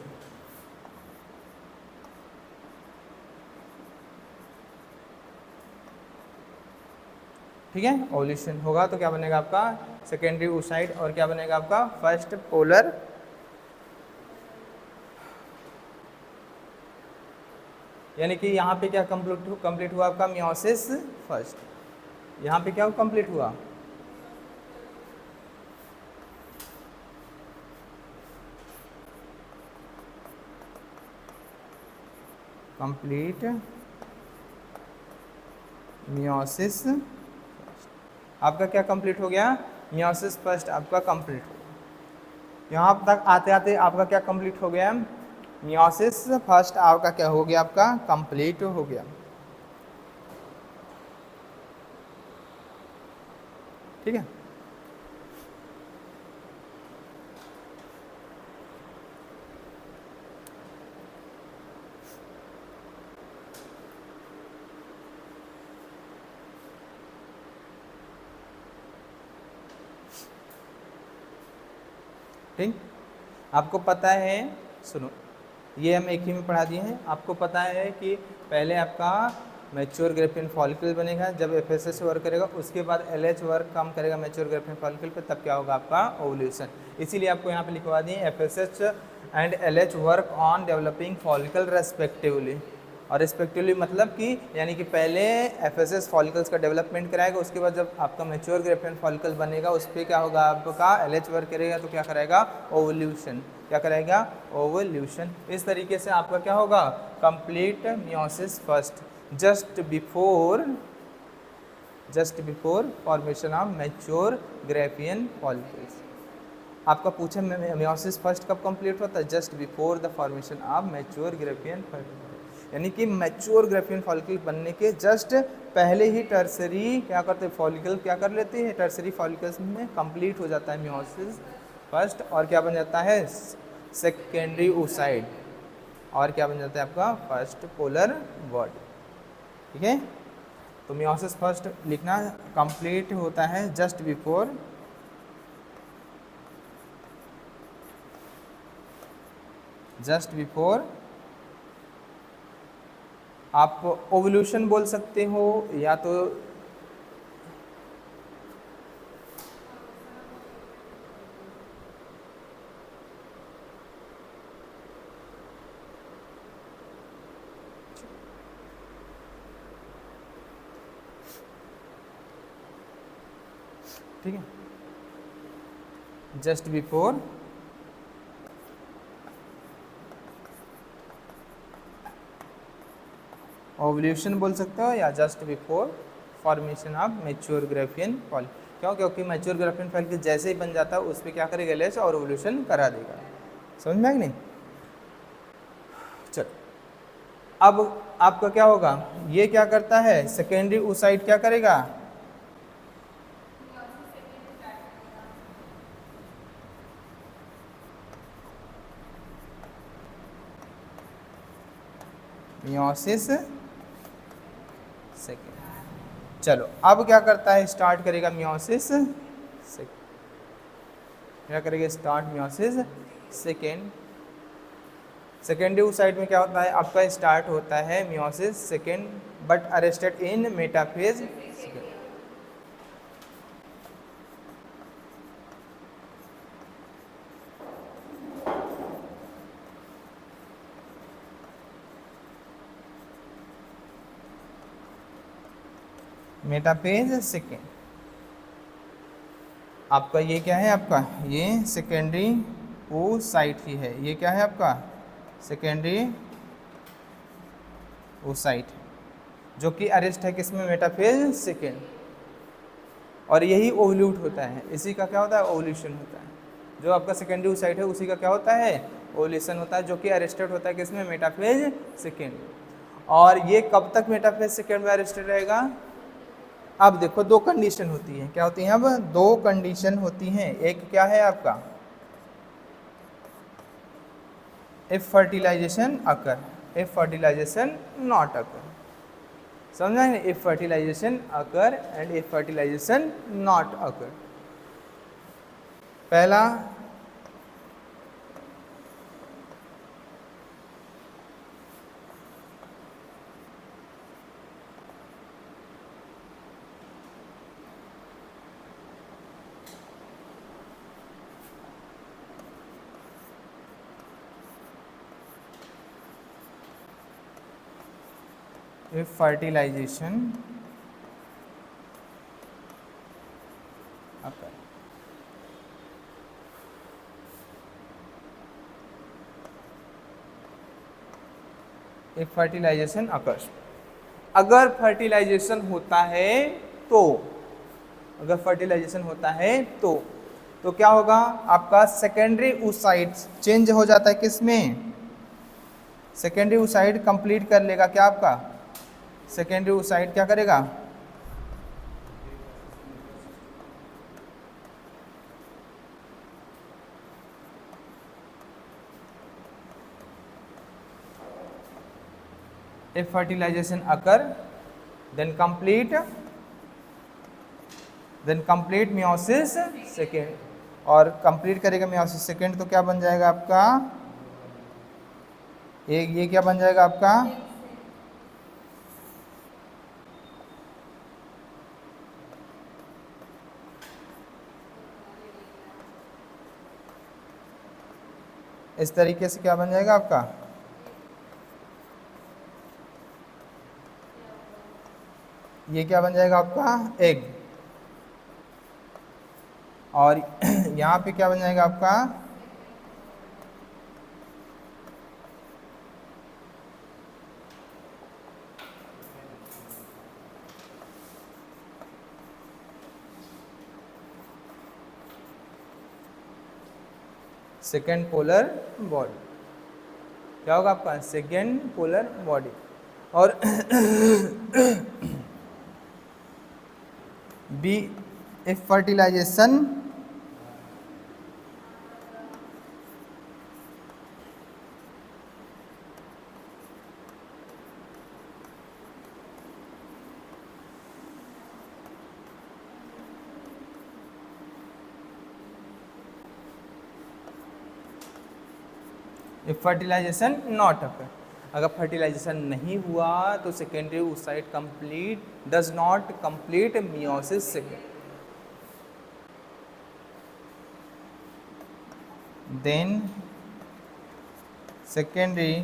ठीक है, ओवल्यूशन होगा तो क्या बनेगा आपका सेकेंडरी oocyte और क्या बनेगा आपका फर्स्ट पोलर। यानी कि यहाँ पे क्या कंप्लीट हुआ आपका मियोसिस फर्स्ट, यहाँ पे क्या कंप्लीट हुआ, कंप्लीट मियोसिस। आपका क्या कंप्लीट हो गया, मियोसिस फर्स्ट आपका कंप्लीट हो गया। यहाँ तक आते आते आपका क्या कंप्लीट हो गया, मियोसिस फर्स्ट आपका क्या हो गया, आपका कंप्लीट हो गया। ठीक है, ठीक। आपको पता है, सुनो, ये हम एक ही में पढ़ा दिए हैं। आपको पता है कि पहले आपका मैच्योर ग्रेफियन फॉलिकल बनेगा, जब FSH वर्क करेगा उसके बाद LH वर्क काम करेगा मैच्योर ग्रेफियन फॉलिकल पे, तब क्या होगा आपका ओवल्यूशन। इसीलिए आपको यहाँ पे लिखवा दिए FSH and LH work on developing follicle respectively. और रेस्पेक्टिवली मतलब कि यानी कि पहले FSH फॉलिकल्स का डेवलपमेंट कराएगा, उसके बाद जब आपका मैच्योर ग्रेफियन फॉलिकल बनेगा उस पर क्या होगा आपका LH वर्क करेगा तो क्या कराएगा ओवल्यूशन। क्या करेगा ओवल्यूशन। इस तरीके से आपका क्या होगा complete meiosis first. Just just before formation of mature Graafian follicles. आपका पूछा मियोसिस फर्स्ट कब कंप्लीट होता है? Just before the formation of mature Graafian follicle, यानी कि मैच्योर ग्राफियन फॉलिकल बनने के जस्ट पहले ही टर्सरी क्या करते हैं, फॉलिकल क्या कर लेते हैं, टर्सरी फॉलिकल्स में कंप्लीट हो जाता है मियोसिस फर्स्ट, और क्या बन जाता है, सेकेंडरी oocyte, और क्या बन जाता है आपका फर्स्ट पोलर बॉडी। ठीक है, तो मियोसिस फर्स्ट लिखना, कंप्लीट होता है जस्ट बिफोर आप ओवल्यूशन बोल सकते हो, या तो ठीक है, जस्ट बिफोर ओवल्यूशन बोल सकते हो, या just before formation of mature Graafian follicle. क्यों? क्योंकि मैच्योर ग्राफियन फॉलिकल जैसे ही बन जाता है उस पर क्या करेगा, लेस और ओवल्यूशन करा देगा। समझ में आ कि नहीं? चलो, अब आपका क्या होगा, ये क्या करता है, सेकेंडरी oocyte क्या करेगा, मियोसिस सेकेंड। चलो, अब क्या करता है, स्टार्ट करेगा मियोसिस सेकेंड, क्या करेगा, start meiosis second. Secondary oocyte में क्या होता है आपका, स्टार्ट होता है meiosis second, but arrested in metaphase second. Metaphase second, आपका ये क्या है, आपका ये सेकेंडरी oocyte ही है, ये क्या है आपका सेकेंडरी oocyte, जो कि अरेस्ट है किसमें, मेटाफेज सेकेंड, और यही ओवल्यूट होता है, इसी का क्या होता है, ओवल्यूशन होता है। जो आपका सेकेंडरी oocyte है उसी का क्या होता है, ओवल्यूशन होता है, जो कि अरेस्टेड होता है किसमें, मेटाफेज सेकेंड। और ये कब तक मेटाफेज सेकेंड में अरेस्टेड रहेगा? अब देखो, दो कंडीशन होती है, क्या होती है, अब दो कंडीशन होती हैं। एक क्या है आपका, if fertilization occur, if fertilization not occur. समझा है? If fertilization occur and if fertilization not occur. पहला if fertilization occur, if fertilization occurs, अगर फर्टिलाइजेशन होता है तो, अगर फर्टिलाइजेशन होता है तो क्या होगा आपका, सेकेंडरी oocyte चेंज हो जाता है किसमें, सेकेंडरी oocyte कंप्लीट कर लेगा क्या आपका, सेकेंडरी oocyte क्या करेगा, if fertilization occur then complete meiosis second, और कंप्लीट करेगा meiosis सेकेंड तो क्या बन जाएगा आपका, ये क्या बन जाएगा आपका, इस तरीके से क्या बन जाएगा आपका, ये क्या बन जाएगा आपका एग, और यहाँ पे क्या बन जाएगा आपका, सेकेंड पोलर बॉडी, क्या होगा आपका सेकेंड पोलर बॉडी। और B, if fertilization if fertilization not occur, अगर फर्टिलाइजेशन नहीं हुआ तो secondary oocyte complete does not complete meiosis second, then secondary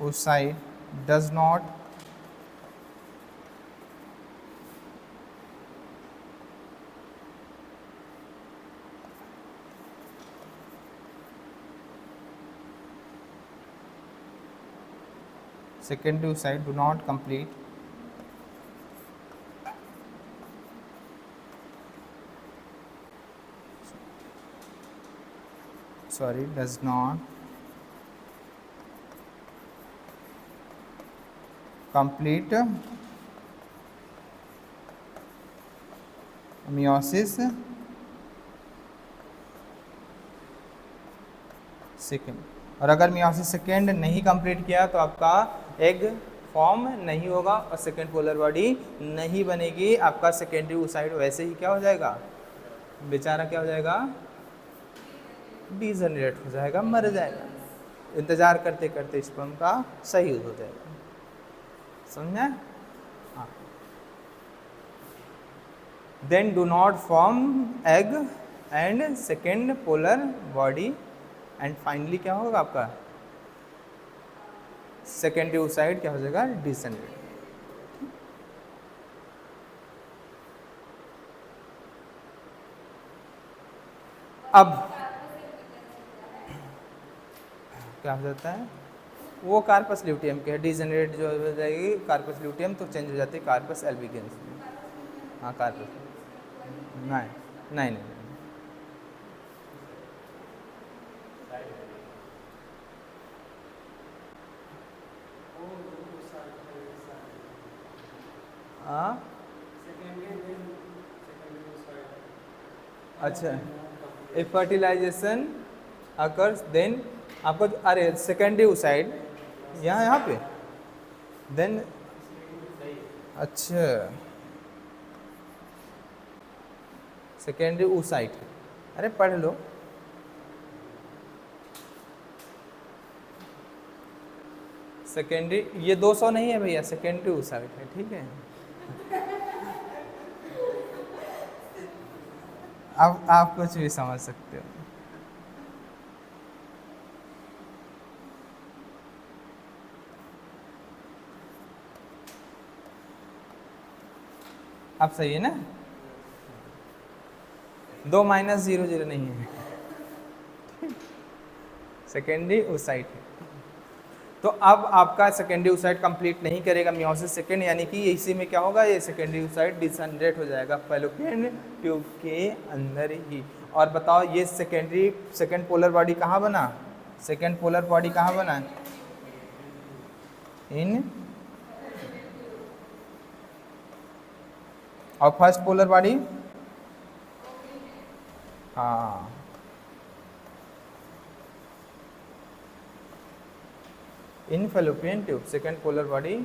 oocyte does not secondary oocyte do not complete does not complete meiosis second. और अगर meiosis second नहीं complete किया तो आपका एग फॉर्म नहीं होगा और सेकेंड पोलर बॉडी नहीं बनेगी, आपका सेकेंडरी oocyte वैसे ही क्या हो जाएगा, बेचारा क्या हो जाएगा, डीजनरेट हो जाएगा, मर जाएगा, इंतजार करते करते स्पर्म का सही हो जाएगा। समझा? हाँ। Then do not form egg and second polar body and finally क्या होगा आपका सेकेंडरी oocyte क्या हो जाएगा, डिसनरेट। अब क्या हो जाता है, वो कार्पस ल्यूटियम के डिजनरेट जो हो जाएगी कार्पस ल्यूटियम तो चेंज हो जाती है कार्पस एल्बिगेंस में। हाँ कार्पस नहीं नहीं नहीं, हाँ अच्छा, इफ फर्टिलाइजेशन अकर्स देन आपको, अरे सेकेंडरी oocyte यहाँ पे देन, अच्छा सेकेंडरी oocyte, अरे पढ़ लो, सेकेंडरी ये 200 नहीं है भैया, सेकेंडरी oocyte है, ठीक है। अब आप कुछ भी समझ सकते हो। अब सही है ना, 2 माइनस 0 0 नहीं है, सेकेंडरी oocyte है। तो अब आपका सेकेंडरी oocyte कंप्लीट नहीं करेगा मियोसिस सेकेंड, यानी कि इसी में क्या होगा, ये सेकेंडरी oocyte डिसनरेट हो जाएगा फैलोपियन ट्यूब के अंदर ही। और बताओ ये सेकेंड पोलर बॉडी कहाँ बना, सेकेंड पोलर बॉडी कहाँ बना, इन, और फर्स्ट पोलर बॉडी, हाँ in fallopian tube, second polar body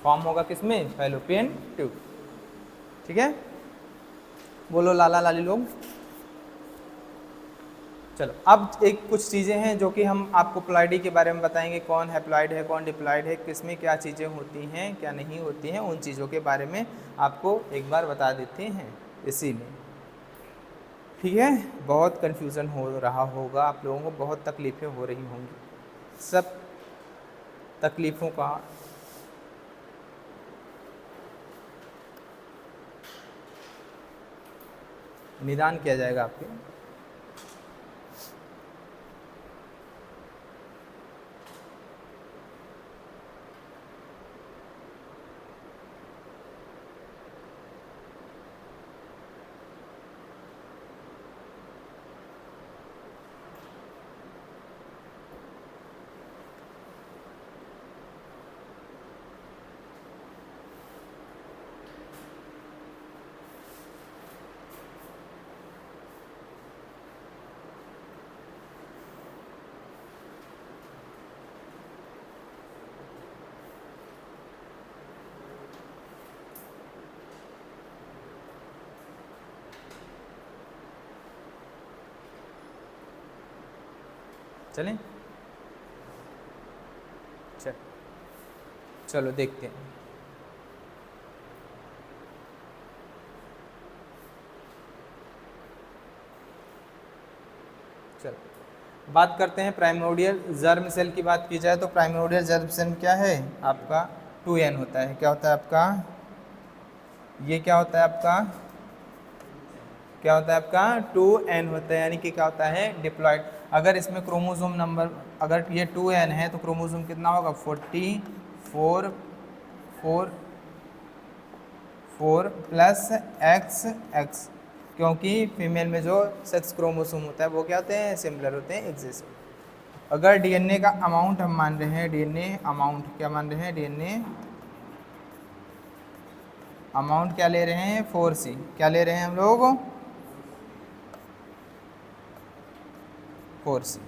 form होगा किसमें, फैलोपियन ट्यूब, ठीक है। बोलो लाला लाली लोग। चलो अब एक कुछ चीज़ें हैं जो कि हम आपको प्लॉइडी के बारे में बताएंगे, कौन हैप्लॉइड है कौन डिप्लॉइड है, किसमें क्या चीज़ें होती हैं क्या नहीं होती हैं, उन चीज़ों के बारे में आपको एक बार बता देते हैं इसी में, ठीक है। बहुत कन्फ्यूज़न हो रहा होगा आप लोगों को, बहुत तकलीफ़ें हो रही होंगी, सब तकलीफ़ों का निदान किया जाएगा आपके। चलें, चलो देखते हैं। चलो बात करते हैं प्राइमोर्डियल जर्म सेल की। बात की जाए तो प्राइमोर्डियल जर्म सेल क्या है आपका 2n होता है। क्या होता है आपका, ये क्या होता है आपका, क्या होता है आपका 2n होता है, यानी कि क्या होता है डिप्लॉयड। अगर इसमें क्रोमोसोम नंबर, अगर ये 2n है तो क्रोमोसोम कितना होगा 44 4 प्लस XX, क्योंकि फीमेल में जो सेक्स क्रोमोसोम होता है वो क्या होते हैं सिमिलर होते हैं, एग्जिस्ट। अगर डीएनए का अमाउंट हम मान रहे हैं, डीएनए अमाउंट क्या मान रहे हैं, डीएनए अमाउंट क्या ले रहे हैं 4C, क्या ले रहे हैं हम लोग 4C,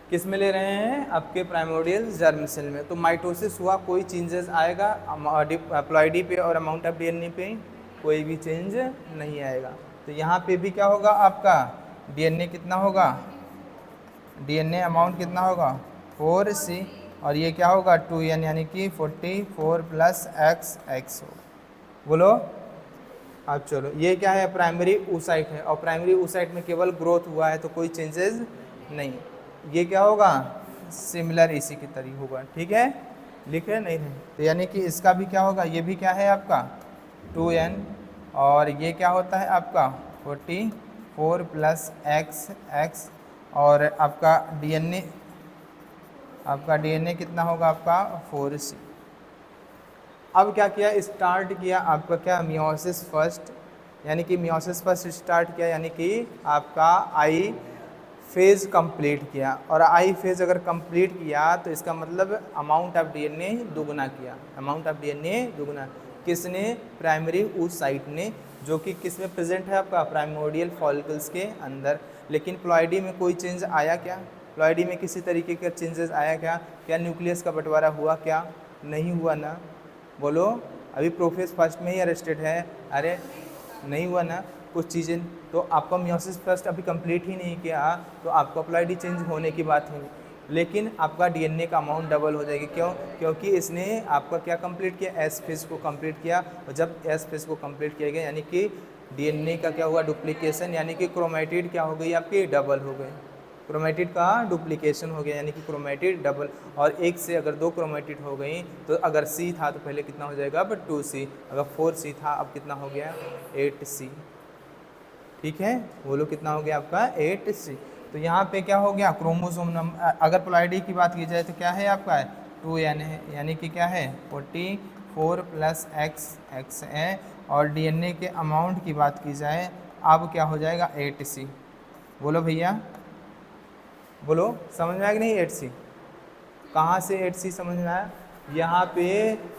किस में ले रहे हैं आपके प्राइमोर्डियल जर्म सेल में। तो माइटोसिस हुआ, कोई चेंजेस आएगा प्लॉइडी पे और अमाउंट ऑफ डीएनए पे कोई भी चेंज नहीं आएगा। तो यहाँ पे भी क्या होगा आपका डीएनए कितना होगा, डीएनए अमाउंट कितना होगा 4C, और ये क्या होगा 2n, यानी कि 44 प्लस XX हो। बोलो अब चलो, ये क्या है प्राइमरी oocyte है, और प्राइमरी oocyte में केवल ग्रोथ हुआ है तो कोई चेंजेस नहीं। ये क्या होगा सिमिलर इसी की तरह होगा, ठीक है, लिखे नहीं रहे। तो यानी कि इसका भी क्या होगा, ये भी क्या है आपका 2n, और ये क्या होता है आपका 44 प्लस XX, और आपका डीएनए कितना होगा आपका 4C। अब क्या किया, स्टार्ट किया आपका क्या मियोसिस फर्स्ट, यानी कि मियोसिस फर्स्ट स्टार्ट किया, यानी कि आपका आई फेज़ कंप्लीट किया। और आई फेज़ अगर कंप्लीट किया तो इसका मतलब अमाउंट ऑफ डीएनए दुगना किया, अमाउंट ऑफ डीएनए दुगना किसने, प्राइमरी oocyte ने, जो कि किस में प्रेजेंट है आपका प्राइमोर्डियल फॉलिकल्स के अंदर। लेकिन प्लॉइडी में कोई चेंज आया क्या, प्लॉइडी में किसी तरीके का चेंजेस आया क्या, क्या न्यूक्लियस का बंटवारा हुआ क्या, नहीं हुआ ना, बोलो। अभी प्रोफेस फर्स्ट में ही अरेस्टेड है, अरे नहीं हुआ ना कुछ चीज़ें। तो आपका मियोसिस फर्स्ट अभी कंप्लीट ही नहीं किया तो आपको प्लॉइडी चेंज होने की बात है, लेकिन आपका डीएनए का अमाउंट डबल हो जाएगी। क्यों, क्योंकि इसने आपका क्या कंप्लीट किया, एस फेज़ को कंप्लीट किया, और जब एस फेज़ को कंप्लीट किया गया यानी कि डीएनए का क्या हुआ डुप्लीकेशन, यानी कि क्रोमेटिड क्या हो गई आपकी डबल हो गई, क्रोमेटिड का डुप्लीकेशन हो गया, यानी कि क्रोमेटिड डबल। और एक से अगर 2 क्रोमेटिड हो गई तो अगर C था तो पहले कितना हो जाएगा अब 2C, अगर 4C था अब कितना हो गया 8C, ठीक है, बोलो कितना हो गया आपका 8C। तो यहाँ पे क्या हो गया क्रोमोसोम नंबर, अगर प्लॉइडी की बात की जाए तो क्या है आपका 2n है, यानी कि क्या है 44 प्लस XX है, और डीएनए के अमाउंट की बात की जाए अब क्या हो जाएगा 8C। बोलो भैया, बोलो समझ में आया कि नहीं 8C, कहाँ से 8C समझ में आया, यहाँ पे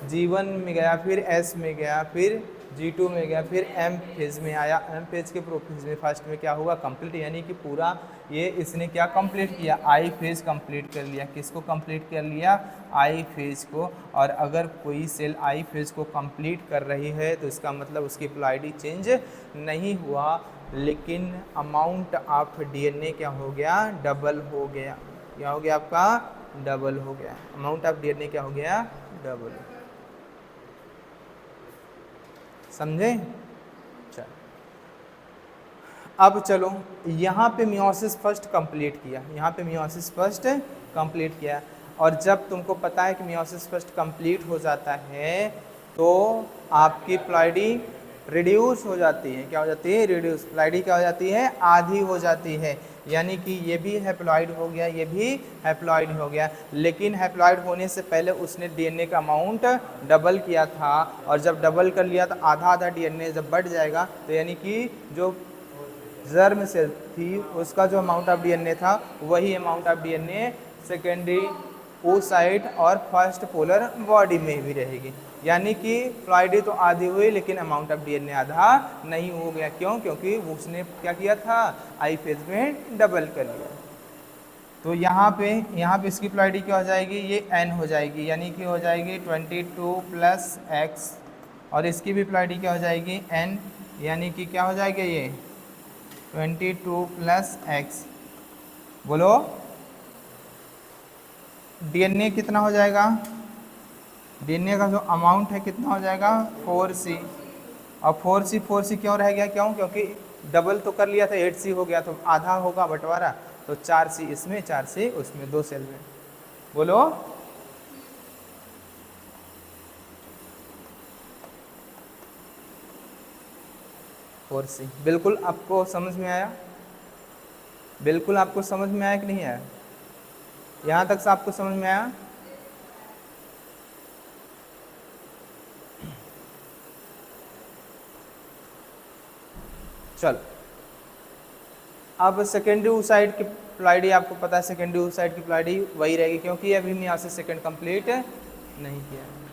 G1 में गया, फिर S में गया, फिर G2 में गया, फिर M फेज में आया, M फेज के प्रोफेज में फर्स्ट में क्या हुआ कंप्लीट, यानी कि पूरा ये इसने क्या कंप्लीट किया आई फेज कंप्लीट कर लिया। किसको कंप्लीट कर लिया, आई फेज को। और अगर कोई सेल आई फेज को कंप्लीट कर रही है तो इसका मतलब उसकी प्लॉइडी चेंज नहीं हुआ, लेकिन अमाउंट ऑफ डीएनए क्या हो गया डबल हो गया, क्या हो गया आपका डबल हो गया, अमाउंट ऑफ डीएनए क्या हो गया डबल, समझे। चल अब चलो यहाँ पे मियोसिस फर्स्ट कंप्लीट किया, यहाँ पे मियोसिस फर्स्ट कंप्लीट किया, और जब तुमको पता है कि मियोसिस फर्स्ट कंप्लीट हो जाता है तो आपकी प्लॉइडी रिड्यूस हो जाती है, क्या हो जाती है रिड्यूस, प्लॉइडी क्या हो जाती है आधी हो जाती है, यानी कि ये भी हैप्लॉइड हो गया, ये भी हैप्लॉइड हो गया। लेकिन हैप्लॉइड होने से पहले उसने डीएनए का अमाउंट डबल किया था, और जब डबल कर लिया तो आधा आधा डीएनए जब बढ़ जाएगा तो यानी कि जो जर्म सेल थी उसका जो अमाउंट ऑफ डीएनए था वही amount of DNA secondary oocyte और फर्स्ट पोलर बॉडी में भी रहेगी, यानी कि प्लॉइडी तो आधी हुई लेकिन अमाउंट ऑफ डीएनए आधा नहीं हो गया। क्यों, क्योंकि उसने क्या किया था आई फेज में डबल कर लिया। तो यहाँ पे इसकी प्लॉइडी क्या हो जाएगी, ये n हो जाएगी, यानी कि हो जाएगी 22 प्लस x, और इसकी भी प्लॉइडी क्या हो जाएगी n, यानी कि क्या हो जाएगा ये 22 प्लस x, बोलो डीएनए कितना हो जाएगा, डीएनए का जो अमाउंट है कितना हो जाएगा 4C। और 4C क्यों रह गया, क्यों, क्योंकि डबल तो कर लिया था 8C हो गया, तो आधा होगा बंटवारा, तो 4C इसमें 4C उसमें, 2 सेल में। बोलो, फोर सी। बिल्कुल आपको समझ में आया, बिल्कुल आपको समझ में आया कि नहीं आया, यहाँ तक से आपको समझ में आया। चलो अब सेकेंडरी oocyte की प्लाइडी आपको पता है, सेकेंडरी oocyte की प्लाइडी वही रहेगी, क्योंकि अभी मियोसिस सेकंड कंप्लीट नहीं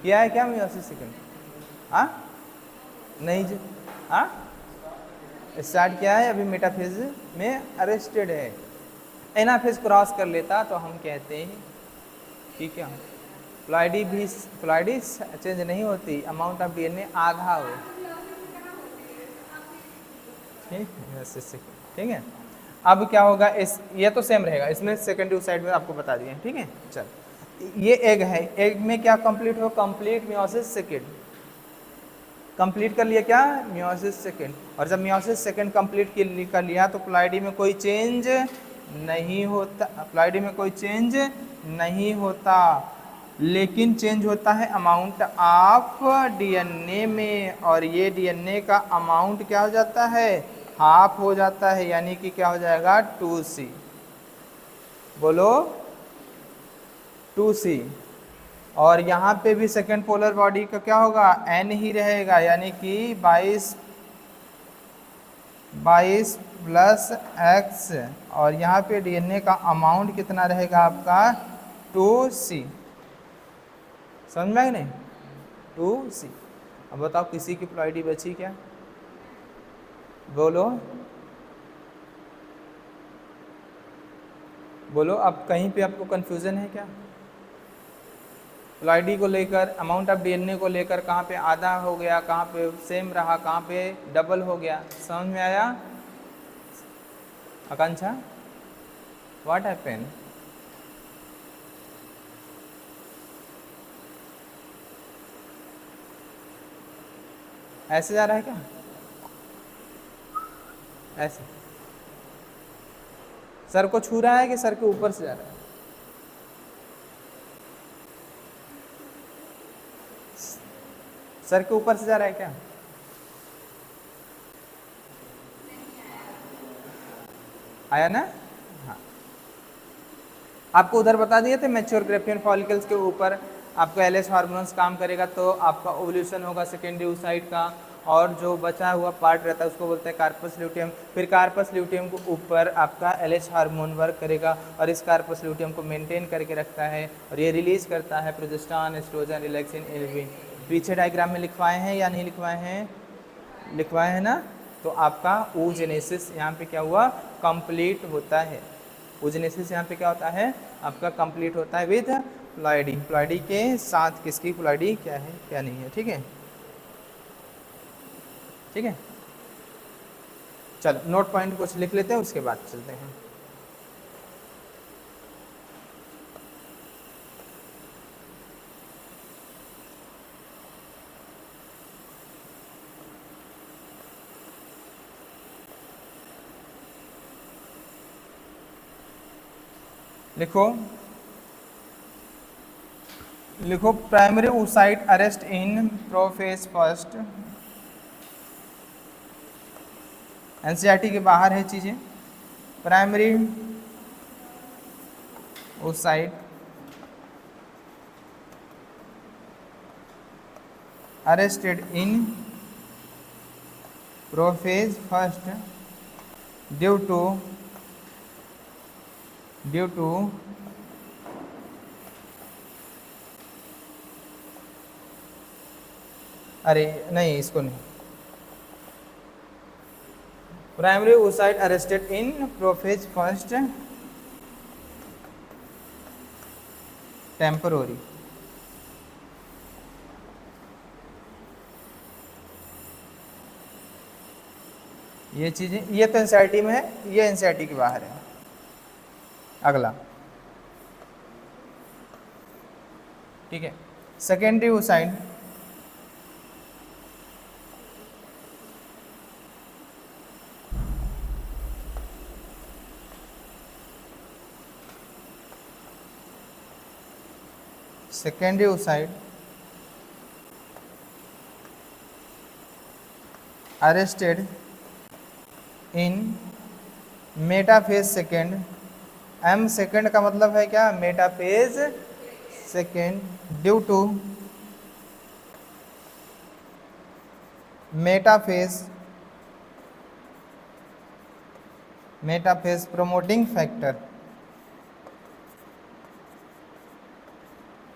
किया है क्या मियोसिस सेकंड, हाँ नहीं जी, हाँ स्टार्ट किया है, अभी मेटाफेज में अरेस्टेड है। एनाफेज क्रॉस कर लेता तो हम कहते हैं कि क्या प्लाइडी भी, प्लाइडी चेंज नहीं होती, अमाउंट ऑफ डीएनए आधा हो, ठीक है। अब क्या होगा, इस ये तो सेम रहेगा, इसमें सेकेंडरी oocyte में आपको बता दिए, ठीक है। चल ये एग है, एग में क्या कंप्लीट हो, कंप्लीट मियोसिस सेकेंड, कंप्लीट कर लिया क्या मियोसिस सेकेंड, और जब मियोसिस सेकेंड कंप्लीट कर लिया तो प्लाइडी में कोई चेंज नहीं होता, प्लाइडी में कोई चेंज नहीं होता, लेकिन चेंज होता है अमाउंट ऑफ डीएनए में, और ये डीएनए का अमाउंट क्या हो जाता है, हाफ हो जाता है, यानी कि क्या हो जाएगा 2C। बोलो 2C। और यहाँ पे भी सेकेंड पोलर बॉडी का क्या होगा, N ही रहेगा, यानी कि 22 प्लस X, और यहाँ पे डीएनए का अमाउंट कितना रहेगा आपका 2C। समझ में आया नहीं, 2C। अब बताओ किसी की प्लॉइडी बची क्या, बोलो बोलो, अब कहीं पे आपको कंफ्यूजन है क्या, प्लॉइडी को लेकर, अमाउंट ऑफ डीएनए को लेकर, कहाँ पे आधा हो गया, कहाँ पे सेम रहा, कहाँ पे डबल हो गया, समझ में आया आकांक्षा, व्हाट हैपेन, ऐसे जा रहा है क्या, ऐसे सर को छू रहा है कि सर के ऊपर से जा रहा है, सर के ऊपर से जा रहा है क्या, आया ना, हाँ आपको उधर बता दिए थे मैच्योर ग्रेफियन फॉलिकल्स के ऊपर आपका एलएच हार्मोन्स काम करेगा तो आपका ओवल्यूशन होगा सेकेंडरी oocyte का, और जो बचा हुआ पार्ट रहता है उसको बोलते हैं कार्पस ल्यूटियम, फिर कार्पस ल्यूटियम के ऊपर आपका एलएच हार्मोन वर्क करेगा और इस कार्पस ल्यूटियम को मेंटेन करके रखता है, और ये रिलीज करता है प्रोजेस्टेरॉन, एस्ट्रोजन, रिलैक्सिन, इल्विन। पीछे डायग्राम में लिखवाए हैं या नहीं लिखवाए हैं, लिखवाए हैं ना, तो आपका oogenesis यहाँ पे क्या हुआ, कंप्लीट होता है, oogenesis यहाँ पे क्या होता है आपका कंप्लीट होता है विद प्लॉइडी, प्लॉइडी के साथ किसकी प्लॉइडी क्या है क्या नहीं है, ठीक है, ठीक है। चलो नोट पॉइंट कुछ लिख लेते हैं, उसके बाद चलते हैं। लिखो लिखो primary oocyte arrest in prophase first, NCERT के बाहर है चीजें, primary oocyte arrested in prophase first due to अरे नहीं इसको नहीं, primary oocyte arrested in prophase first temporary, ये चीजें, ये तो एनसीईआरटी में है, ये एनसीईआरटी के बाहर है। अगला ठीक है। Secondary oocyte secondary oocyte arrested in metaphase second. M second का मतलब है क्या? Metaphase second due to metaphase promoting factor.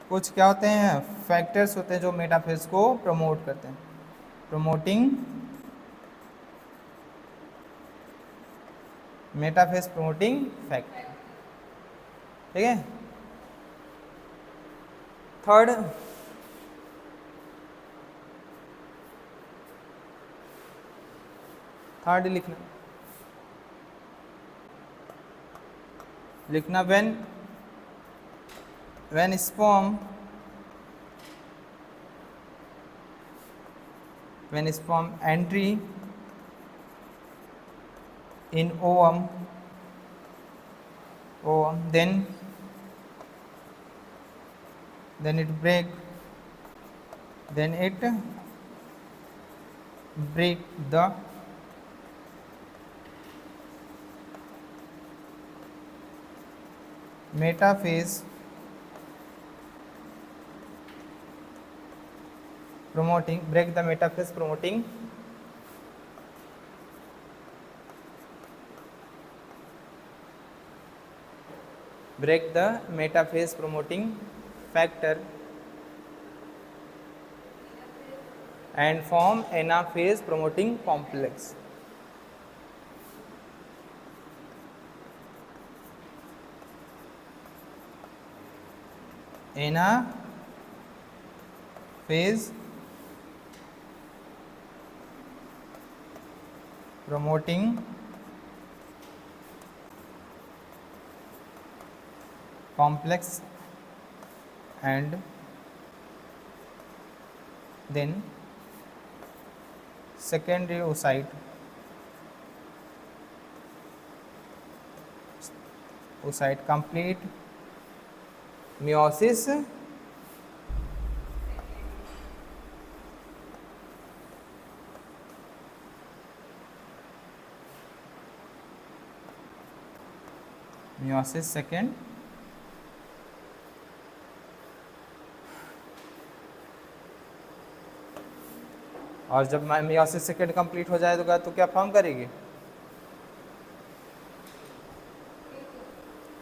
कुछ क्या होते हैं? फैक्टर्स होते हैं जो मेटाफेज को प्रमोट करते हैं। प्रमोटिंग मेटाफेज प्रमोटिंग फैक्टर, ठीक है। थर्ड लिखना when sperm entry in ovum then it break the metaphase promoting factor and form anaphase promoting complex। anaphase promoting complex and then secondary oocyte complete meiosis second और जब meiosis second complete हो जाएगा तो क्या form करेगी?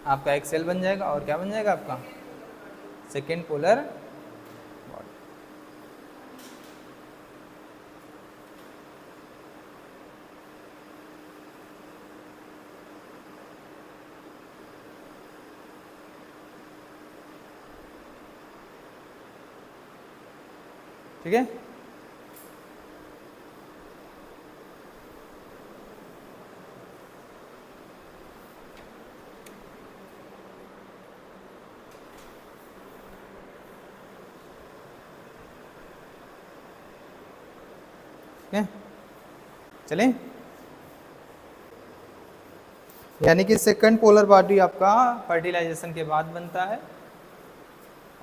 आपका एक cell बन जाएगा और क्या बन जाएगा? आपका सेकेंड पोलर बॉडी। ठीक है। चलें, यानी कि सेकंड पोलर बॉडी आपका फर्टिलाइजेशन के बाद बनता है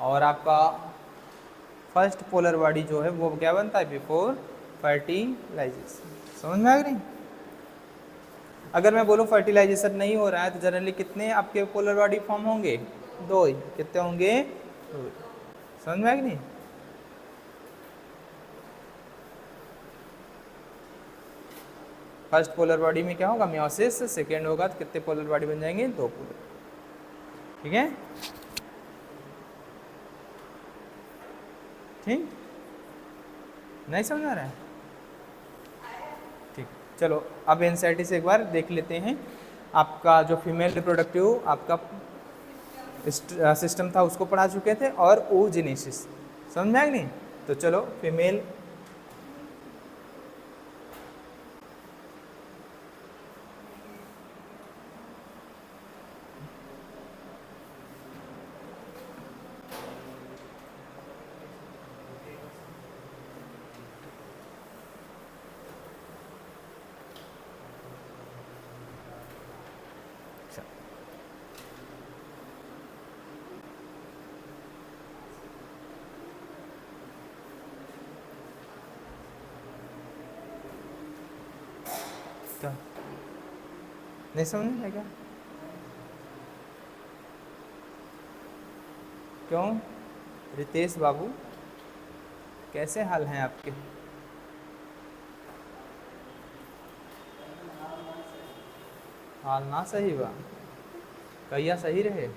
और आपका फर्स्ट पोलर बॉडी जो है वो क्या बनता है? Before fertilization. समझ में आ गई? अगर मैं बोलूँ फर्टिलाइजेशन नहीं हो रहा है तो जनरली कितने आपके पोलर बॉडी फॉर्म होंगे? 2 ही। कितने होंगे? 2। समझ में आ गई? नहीं, फर्स्ट पोलर बॉडी में क्या होगा? मियोसिस। सेकेंड होगा तो कितने पोलर बॉडी बन जाएंगे? 2 पोलर। ठीक है, ठीक, नहीं समझ आ रहा है? ठीक, चलो अब एनसीईआरटी से एक बार देख लेते हैं। आपका जो फीमेल रिप्रोडक्टिव आपका सिस्टम था उसको पढ़ा चुके थे और oogenesis। समझ में आ गई? नहीं, तो चलो फीमेल क्या नहीं समझ में क्या? क्यों रितेश बाबू, कैसे हाल हैं आपके? हाल ना सही बा, कहिया सही रहे।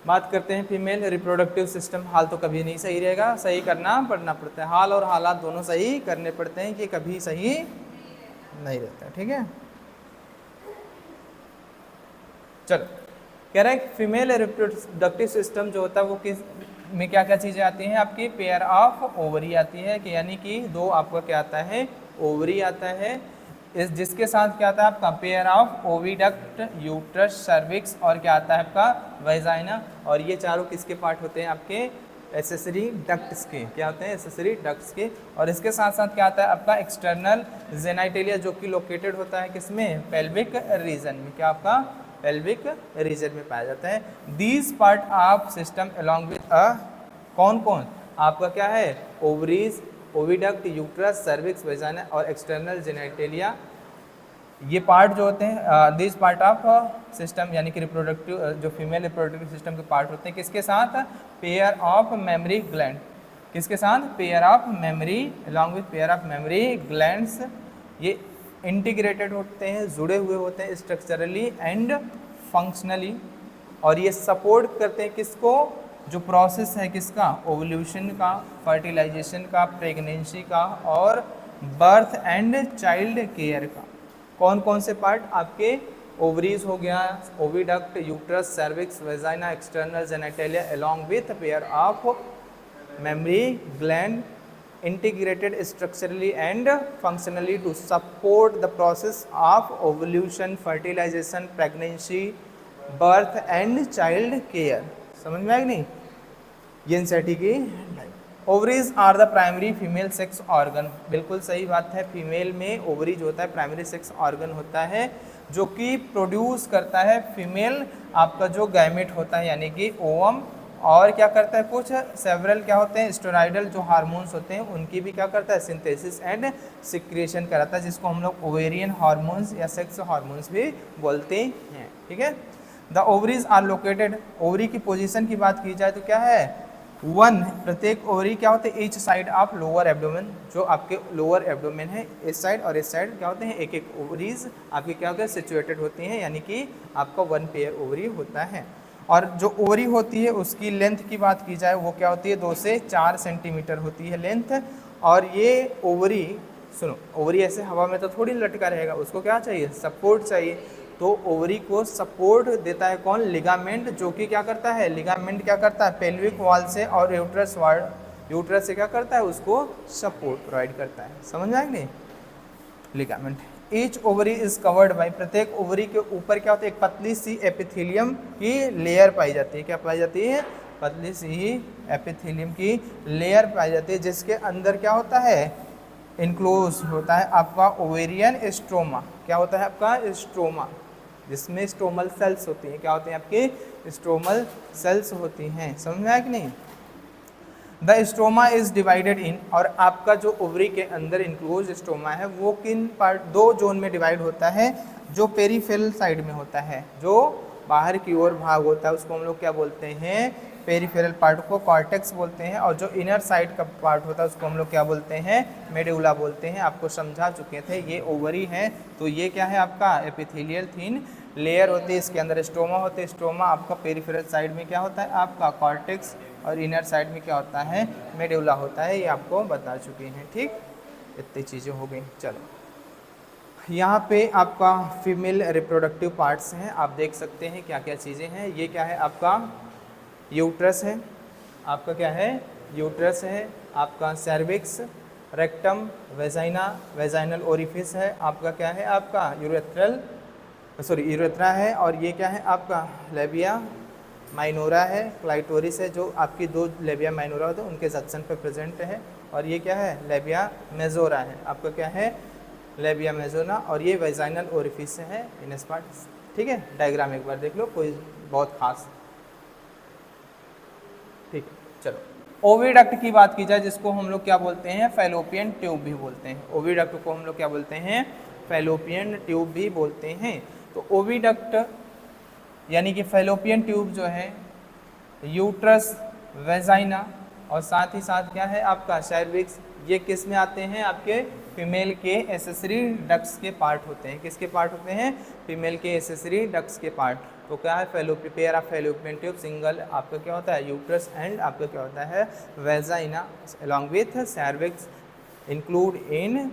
बात करते हैं फीमेल रिप्रोडक्टिव सिस्टम। हाल तो कभी नहीं सही रहेगा, सही करना पड़ना पड़ता है। हाल और हालात दोनों सही करने पड़ते हैं कि कभी सही नहीं रहता। ठीक है, चलो कह रहा है फीमेल रिप्रोडक्टिव सिस्टम जो होता है वो किस में क्या क्या चीज़ें आती हैं आपकी? पेयर ऑफ ओवरी आती है, कि यानी कि दो आपका क्या आता है? ओवरी आता है। इस जिसके साथ क्या आता है आपका? Pair of oviduct, uterus, cervix और क्या आता है आपका? वेजाइना। और ये चारों किसके पार्ट होते हैं आपके? एसेसरी डक्ट्स के। क्या होते हैं? एसेसरी डक्ट्स के। और इसके साथ साथ क्या आता है आपका? एक्सटर्नल जेनाइटेलिया, जो कि लोकेटेड होता है किसमें? पेल्विक रीजन में। क्या आपका? पेल्विक रीजन में पाया जाता है। These part of system along with कौन कौन आपका क्या है? Ovaries, oviduct, uterus, cervix, vagina और एक्सटर्नल जेनाइटेलिया। ये पार्ट जो होते हैं दिस पार्ट ऑफ सिस्टम, यानी कि रिप्रोडक्टिव जो फीमेल रिप्रोडक्टिव सिस्टम के पार्ट होते हैं किसके साथ? Pair of mammary gland. किसके साथ? Pair of memory along with pair of mammary glands. ये इंटीग्रेटेड होते हैं, जुड़े हुए होते हैं स्ट्रक्चरली एंड फंक्शनली। और ये सपोर्ट करते हैं किसको? जो प्रोसेस है किसका? ओवल्यूशन का, फर्टिलाइजेशन का, प्रेगनेंसी का और बर्थ एंड चाइल्ड केयर का। कौन कौन से पार्ट आपके? ओवरीज हो गया, oviduct, uterus, cervix, vagina, external genitalia along with pair of mammary gland, integrated structurally and functionally to support the process of ovulation, fertilization, pregnancy, birth and child care। समझ में आएगी नहीं? ये एनसीईआरटी की। Ovaries are the primary female sex organ. बिल्कुल सही बात है। फीमेल में ओवरी जो होता है प्राइमरी सेक्स ऑर्गन होता है, जो कि प्रोड्यूस करता है फीमेल आपका जो गैमेट होता है, यानी कि ओवम। और क्या करता है? कुछ सेवरल क्या होते हैं? स्टेरॉइडल जो हार्मोन्स होते हैं उनकी भी क्या करता है? सिंथेसिस एंड सिक्रेशन कराता है, जिसको हम लोग ओवेरियन हार्मोन्स या सेक्स हार्मोन्स भी बोलते हैं। ठीक है, the ovaries are located. Ovary की पोजीशन की बात की जाए तो क्या है? वन, प्रत्येक ओवरी क्या होते हैं? Each side of lower abdomen. जो आपके लोअर एब्डोमेन है इस साइड और इस साइड क्या होते हैं? एक एक ओवरीज आपके क्या होते हैं? सिचुएटेड होती हैं, यानी कि आपका वन पेयर ओवरी होता है। और जो ओवरी होती है उसकी लेंथ की बात की जाए वो क्या होती है? 2 से 4 सेंटीमीटर होती है लेंथ। और ये ओवरी, सुनो, ओवरी ऐसे हवा में तो थोड़ी लटका रहेगा, उसको क्या चाहिए? सपोर्ट चाहिए। तो ओवरी को सपोर्ट देता है कौन? लिगामेंट, जो कि क्या करता है? लिगामेंट क्या करता है? पेल्विक वॉल से और यूट्रस से क्या करता है? उसको सपोर्ट प्रोवाइड करता है। समझ में आएगी नहीं? Ligament. Each ovary is covered by, प्रत्येक ओवरी के ऊपर क्या होता है? एक पतली सी एपिथेलियम की लेयर पाई जाती है। क्या पाई जाती है? पतली सी एपिथेलियम की लेयर पाई जाती है, जिसके अंदर क्या होता है? इनक्लोज होता है आपका ओवेरियन स्ट्रोमा। क्या होता है आपका? स्ट्रोमा, जिसमें स्ट्रोमल सेल्स होती हैं। क्या होते हैं आपके? स्ट्रोमल सेल्स होती हैं। समझ में आया कि नहीं? The stroma is divided in, और आपका जो ओवरी के अंदर इंक्लोज स्ट्रोमा है वो किन पार्ट? 2 जोन में डिवाइड होता है। जो पेरीफेरल साइड में होता है, जो बाहर की ओर भाग होता है, उसको हम लोग क्या बोलते हैं? पेरीफेरल पार्ट को कॉर्टेक्स बोलते हैं। और जो इनर साइड का पार्ट होता है उसको हम लोग क्या बोलते हैं? मेडुला बोलते हैं। आपको समझा चुके थे। ये ओवरी है तो ये क्या है आपका? एपिथेलियल थिन लेयर होती है, इसके अंदर स्ट्रोमा होते हैं। स्ट्रोमा आपका पेरीफेरल साइड में क्या होता है? आपका कॉर्टेक्स, और इनर साइड में क्या होता है? मेडुला होता है। ये आपको बता चुके हैं। ठीक, इतनी चीज़ें हो गई। चलो यहाँ पे आपका फीमेल रिप्रोडक्टिव पार्ट्स हैं, आप देख सकते हैं क्या क्या चीज़ें हैं। ये क्या है आपका? यूट्रस है। आपका क्या है? यूट्रस है। आपका cervix, rectum, vagina, vaginal orifice है। आपका क्या है? आपका यूरेथ्रा है। और ये क्या है आपका? लेबिया माइनोरा है। क्लाइटोरिस है, जो आपकी 2 लेबिया माइनोरा होते हैं उनके जंक्शन पे प्रेजेंट है। और ये क्या है? लेबिया मेजोरा है। आपका क्या है? Labia majora. और ये वेजाइनल ओरिफिस है इन पार्ट। ठीक है, डायग्राम एक बार देख लो, कोई बहुत खास। ठीक है, चलो ओविडक्ट की बात की जाए जिसको हम लोग क्या बोलते हैं, फैलोपियन ट्यूब भी बोलते हैं। ओविडक्ट को हम लोग क्या बोलते हैं, फैलोपियन ट्यूब भी बोलते हैं। तो ओविडक्ट यानी कि फैलोपियन ट्यूब जो है यूट्रस, वेजाइना और साथ ही साथ क्या है आपका सर्विक्स, ये किस में आते हैं, आपके फीमेल के एसेसरी डक्ट्स के पार्ट होते हैं। किसके पार्ट होते हैं, फीमेल के एसेसरी डक्ट्स के पार्ट। तो क्या है, pair of fallopian tube, single आपका क्या होता है यूट्रस एंड आपका क्या होता है vagina along with cervix include in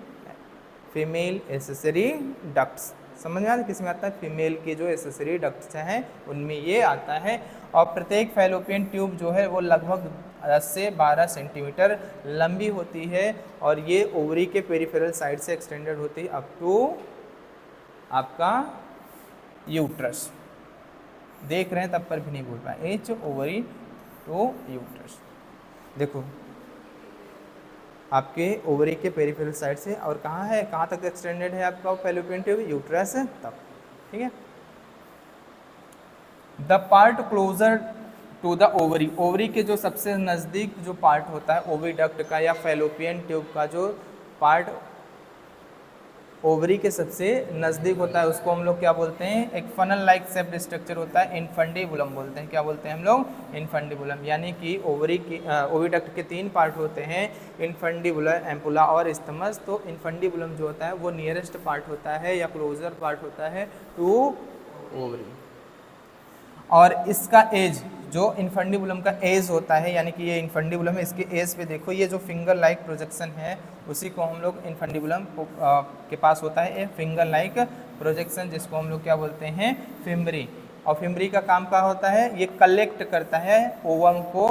female accessory ducts. समझ में आ रहा है किस में आता है, फीमेल के जो एसेसरी डक्ट्स हैं उनमें ये आता है। और प्रत्येक फैलोपियन ट्यूब जो है वो लगभग 10 से 12 सेंटीमीटर लंबी होती है और ये ओवरी के पेरिफेरल साइड से एक्सटेंडेड होती है अप टू आपका यूट्रस। देख रहे हैं तब पर भी नहीं बोल पाए, एच ओवरी टू यूट्रस। देखो आपके ओवरी के पेरिफेरल साइड से, और कहाँ है, कहाँ तक एक्सटेंडेड है आपका फैलोपियन ट्यूब, यूट्रस तक, ठीक है। The part closer to the ovary, ovary के जो सबसे नज़दीक जो पार्ट होता है ओविडक्ट का या फैलोपियन ट्यूब का जो पार्ट ओवरी के सबसे नज़दीक होता है उसको हम लोग क्या बोलते हैं, एक फनल लाइक शेप्ड स्ट्रक्चर होता है, इनफंडिबुलम बोलते हैं। क्या बोलते हैं हम लोग, इनफंडिबुलम। यानी कि ओवरी की ओविडक्ट के 3 पार्ट होते हैं, इनफंडिबुलर, एम्पुला और इस्थमस। तो इनफंडिबुलम जो होता है वो नियरेस्ट पार्ट होता है या क्लोजर पार्ट होता है टू ओवरी। और इसका एज, जो इनफंडिबुलम का एज होता है, यानी कि ये इनफंडिबुलम है, इसके एज पे देखो ये जो फिंगर लाइक प्रोजेक्शन है उसी को हम लोग इनफंडिबुलम के पास होता है, ये फिंगर लाइक प्रोजेक्शन, जिसको हम लोग क्या बोलते हैं, फिम्बरी। और फिम्बरी का काम क्या होता है, ये कलेक्ट करता है ओवम को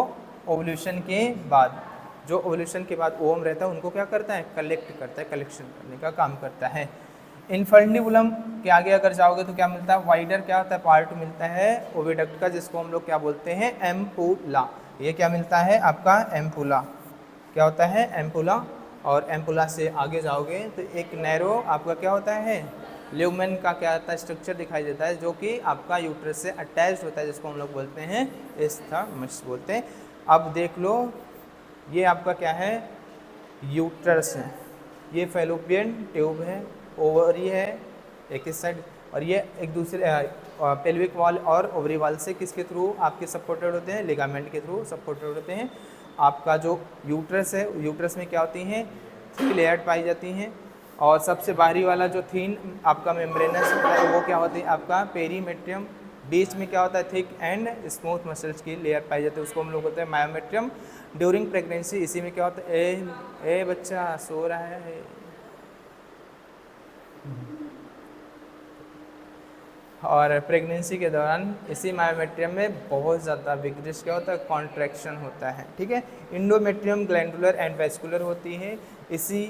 ओवल्यूशन के बाद। जो ओवल्यूशन के बाद ओवम रहता है उनको क्या करता है, कलेक्ट करता है, कलेक्शन करने का काम करता है। इनफंडिबुलम के आगे अगर जाओगे तो क्या मिलता है, वाइडर क्या होता है, पार्ट मिलता है ओविडक्ट का, जिसको हम लोग क्या बोलते हैं, एम्पुला। ये क्या मिलता है आपका, एम्पुला। क्या होता है, एम्पुला। और एम्पुला से आगे जाओगे तो एक नैरो आपका क्या होता है, ल्यूमेन का क्या आता है, स्ट्रक्चर दिखाई देता है, जो कि आपका यूट्रस से अटैच होता है, जिसको हम लोग बोलते हैं इस्थमस बोलते हैं। अब देख लो ये आपका क्या है, यूट्रस है, ये फैलोपियन ट्यूब है, ओवरी है एक इस साइड, और ये एक दूसरे पेल्विक वॉल और ओवरी वॉल से किसके थ्रू आपके सपोर्टेड होते हैं, लिगामेंट के थ्रू सपोर्टेड होते हैं। आपका जो यूट्रस है, यूट्रस में क्या होती हैं, 3 लेयर पाई जाती हैं, और सबसे बाहरी वाला जो थीन आपका मेम्ब्रेनस होता है वो क्या होती है आपका पेरीमेट्रियम। बीच में क्या होता है, थिक एंड स्मूथ मसल्स की लेयर पाई जाती है, उसको हम लोग बोलते हैं मायोमेट्रियम। ड्यूरिंग प्रेगनेंसी इसी में क्या होता है, ए बच्चा सो रहा है, और प्रेगनेंसी के दौरान इसी मायोमेट्रियम में बहुत ज़्यादा विग्रिस क्या होता है, कॉन्ट्रैक्शन होता है, ठीक है। इंडोमेट्रियम ग्लैंडुलर एंड वेस्कुलर होती है, इसी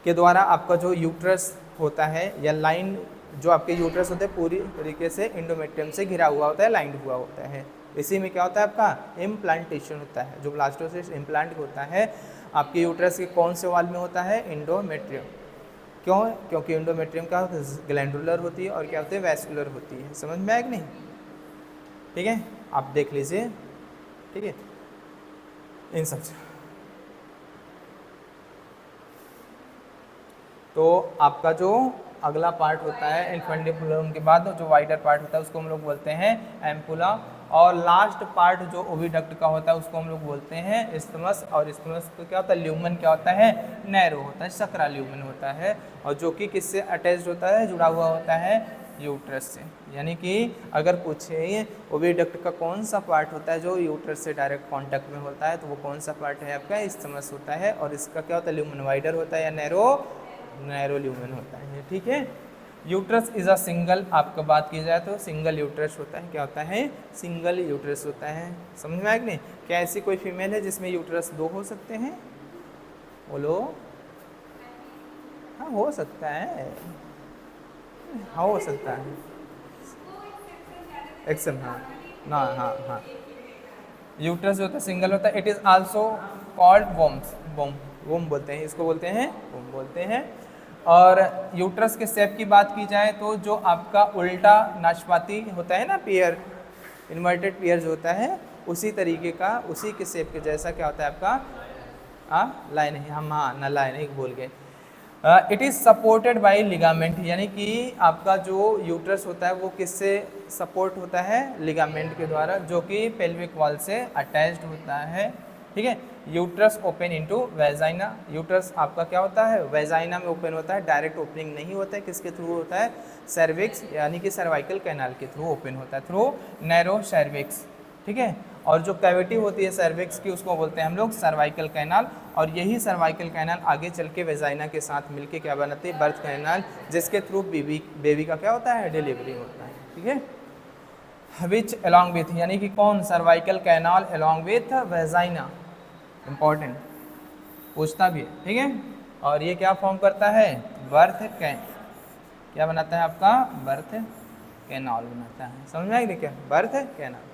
के द्वारा आपका जो यूट्रस होता है या लाइन जो आपके यूट्रस होते हैं पूरी तरीके से इंडोमेट्रियम से घिरा हुआ होता है, लाइंड हुआ होता है। इसी में क्या होता है आपका इम्प्लांटेशन होता है, जो ब्लास्टोसिस्ट इम्प्लांट होता है आपके यूट्रस के कौन से वाल में होता है, इंडोमेट्रियम। क्यों, क्योंकि इंडोमेट्रियम का ग्लैंडुलर होती है और क्या होती है, वेस्कुलर होती है। समझ में आया कि नहीं, ठीक है, आप देख लीजिए, ठीक है। इन सब तो आपका जो अगला पार्ट होता है इनफंडिबुलम के बाद जो वाइडर पार्ट होता है उसको हम लोग बोलते हैं एम्पुला, और लास्ट पार्ट जो ओविडक्ट का होता है उसको हम लोग बोलते हैं इस्थमस। और इस्थमस तो क्या होता है, ल्यूमन क्या होता है, नैरो होता है, सकरा ल्यूमन होता है, और जो कि किससे अटैच्ड होता है, जुड़ा हुआ होता है यूट्रस से। यानी कि अगर पूछे ओविडक्ट का कौन सा पार्ट होता है जो यूट्रस से डायरेक्ट कांटेक्ट में होता है, तो वो कौन सा पार्ट है आपका, इस्थमस होता है। और इसका क्या होता है, ल्यूमन वाइडर होता है या नैरो ल्यूमन होता है, ठीक है। यूट्रस इज अ सिंगल, आपका बात की जाए तो सिंगल यूट्रस होता है। क्या होता है, सिंगल यूट्रस होता है। समझ में आया कि नहीं, क्या ऐसी कोई फीमेल है जिसमें यूट्रस 2 हो सकते हैं, बोलो। हाँ हो सकता है, हाँ हो सकता है, एक्सेप्ट हाँ ना, हाँ यूट्रस जो होता है सिंगल होता है। It is also called wombs, womb बोलते हैं इसको, बोलते हैं वोम बोलते हैं। और यूट्रस के शेप की बात की जाए तो जो आपका उल्टा नाशपाती होता है ना, पेयर, इन्वर्टेड पेयर जो होता है, उसी तरीके का, उसी के शेप के जैसा क्या होता है आपका लाइन है, हम हाँ ना लाइन एक भूल गए। It is supported by ligament, यानी कि आपका जो यूट्रस होता है वो किससे सपोर्ट होता है, लिगामेंट के द्वारा, जो कि पेल्विक वॉल से अटैच्ड होता है। ठीक है, uterus open into vagina, uterus आपका क्या होता है, वेजाइना में ओपन होता है, डायरेक्ट ओपनिंग नहीं होता है, किसके थ्रू होता है, सर्विक्स यानी कि सर्वाइकल कैनाल के थ्रू ओपन होता है, थ्रू नैरो सर्विक्स। ठीक है, और जो कैविटी होती है सर्विक्स की उसको बोलते हैं हम लोग सर्वाइकल कैनाल, और यही सर्वाइकल कैनाल आगे चल के वेजाइना के साथ मिलके क्या बनाती है, बर्थ कैनाल, जिसके थ्रू बेबी का क्या होता है, डिलीवरी होता है। ठीक है, विच अलॉन्ग विथ, यानी कि कौन, cervical canal along with vagina, important पूछता भी है। ठीक है, और ये क्या फॉर्म करता है, बर्थ क्या बनाता है आपका, बर्थ कैनाल बनाता है। समझ में आएगी क्या, birth canal.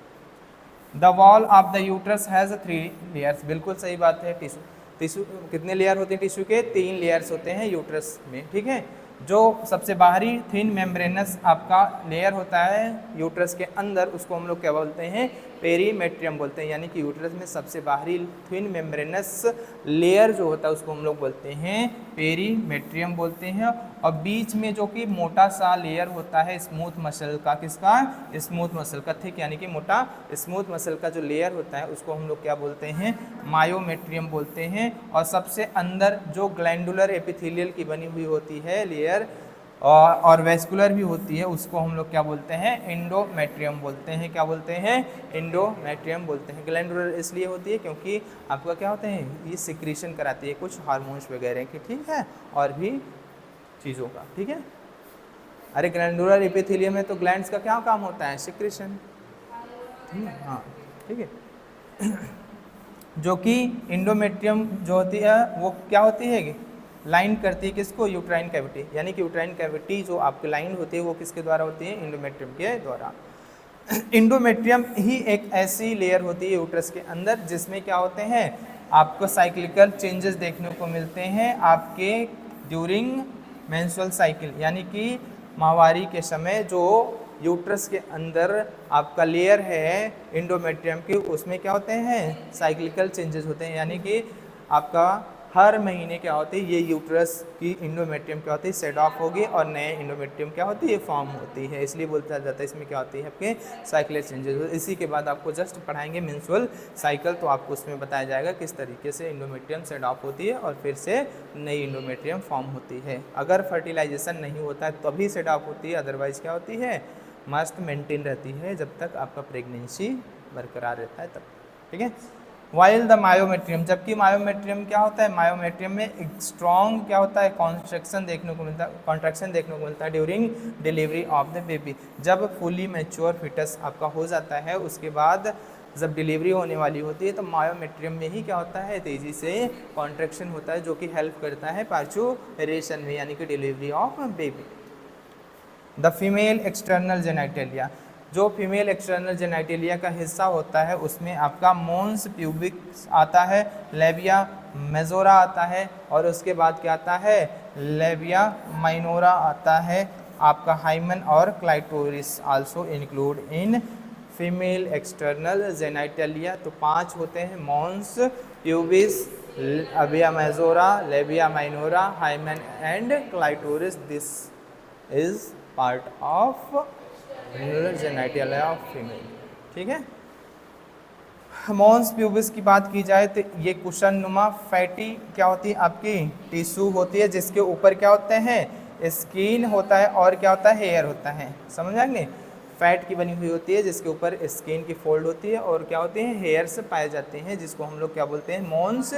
The wall of the uterus has 3 layers, बिल्कुल सही बात है। टिश्यू कितने लेयर होते हैं टिश्यू के, 3 लेयर्स होते हैं यूट्रस में। ठीक है, जो सबसे बाहरी थिन मेम्ब्रेनस आपका लेयर होता है यूट्रस के अंदर, उसको हम लोग क्या बोलते हैं, पेरीमेट्रियम बोलते हैं, यानी कि यूट्रस में सबसे बाहरी थिन मेम्ब्रेनस लेयर जो होता है उसको हम लोग बोलते हैं पेरीमेट्रियम बोलते हैं। और बीच में जो कि मोटा सा लेयर होता है स्मूथ मसल का, किसका, स्मूथ मसल का, थिक यानी कि मोटा स्मूथ मसल का जो लेयर होता है उसको हम लोग क्या बोलते हैं, मायोमेट्रियम बोलते हैं। और सबसे अंदर जो ग्लैंडुलर एपिथेलियल की बनी हुई होती है लेयर और वेस्कुलर भी होती है, उसको हम लोग क्या बोलते हैं, एंडोमेट्रियम बोलते हैं। क्या बोलते हैं, एंडोमेट्रियम बोलते हैं। ग्लैंडुलर इसलिए होती है क्योंकि आपका क्या होते हैं, ये सिक्रीशन कराती है कुछ हार्मोन्स वगैरह की, ठीक है, और भी चीज़ों का। ठीक है, अरे ग्लैंडुलर एपिथेलियम में तो ग्लैंड्स का क्या काम होता है, सिक्रीशन। हाँ ठीक है, जो कि एंडोमेट्रियम जो होती है वो क्या होती है, लाइन करती है किसको, यूट्राइन कैविटी, यानी कि यूट्राइन कैविटी जो आपकी लाइन होती है वो किसके द्वारा होती है, एंडोमेट्रियम के द्वारा। एंडोमेट्रियम ही एक ऐसी लेयर होती है यूट्रस के अंदर जिसमें क्या होते हैं, आपको साइक्लिकल चेंजेस देखने को मिलते हैं आपके ड्यूरिंग मेंस्ट्रुअल साइकिल, यानी कि माहवारी के समय जो यूट्रस के अंदर आपका लेयर है एंडोमेट्रियम की, उसमें क्या होते हैं, साइक्लिकल चेंजेस होते हैं, यानी कि आपका हर महीने क्या होती है, ये यूट्रस की एंडोमेट्रियम क्या होती है, सेट ऑफ होगी और नए एंडोमेट्रियम क्या होती है, फॉर्म होती है। इसलिए बोलता जाता है इसमें क्या होती है आपके साइक्लिकल चेंजेस। इसी के बाद आपको जस्ट पढ़ाएंगे मेंस्ट्रुअल साइकिल, तो आपको उसमें बताया जाएगा किस तरीके से एंडोमेट्रियम सेट ऑफ होती है और फिर से नई एंडोमेट्रियम फॉर्म होती है। अगर फर्टिलाइजेशन नहीं होता है तभी सेट ऑफ होती है, अदरवाइज क्या होती है, मस्ट मेंटेन रहती है जब तक आपका प्रेगनेंसी बरकरार रहता है तब। ठीक है, वाइल द मायोमेट्रियम, जबकि मायोमेट्रियम क्या होता है, मायोमेट्रियम में एक स्ट्रॉन्ग क्या होता है, कॉन्ट्रैक्शन देखने को मिलता है, कॉन्ट्रैक्शन देखने को मिलता है during delivery of the baby. जब फुली मैच्योर फिटस आपका हो जाता है, उसके बाद जब डिलीवरी होने वाली होती है तो मायोमेट्रियम में ही क्या होता है, तेज़ी से कॉन्ट्रैक्शन होता है, जो कि हेल्प करता है पार्चुरेशन में, यानी कि delivery of baby. The female external genitalia, जो फीमेल एक्सटर्नल जेनाइटेलिया का हिस्सा होता है उसमें आपका मोन्स प्यूबिक्स आता है, लेबिया मेजोरा आता है, और उसके बाद क्या आता है, लेबिया माइनोरा आता है, आपका हाइमन और clitoris also include in female external genitalia. तो 5 होते हैं, mons pubis, labia majora, labia minora, hymen and clitoris. This is part of genitalia of female. ठीक है, मोन्स प्यूबिस की बात की जाए तो ये कुशन नुमा फैटी क्या होती है आपकी टिश्यू होती है, जिसके ऊपर क्या होते हैं, स्किन होता है और क्या होता है, हेयर होता है। समझ आएंगे, फैट की बनी हुई होती है जिसके ऊपर स्किन की फोल्ड होती है और क्या होते हैं, हेयर्स पाए जाते हैं, जिसको हम लोग क्या बोलते हैं, मोन्स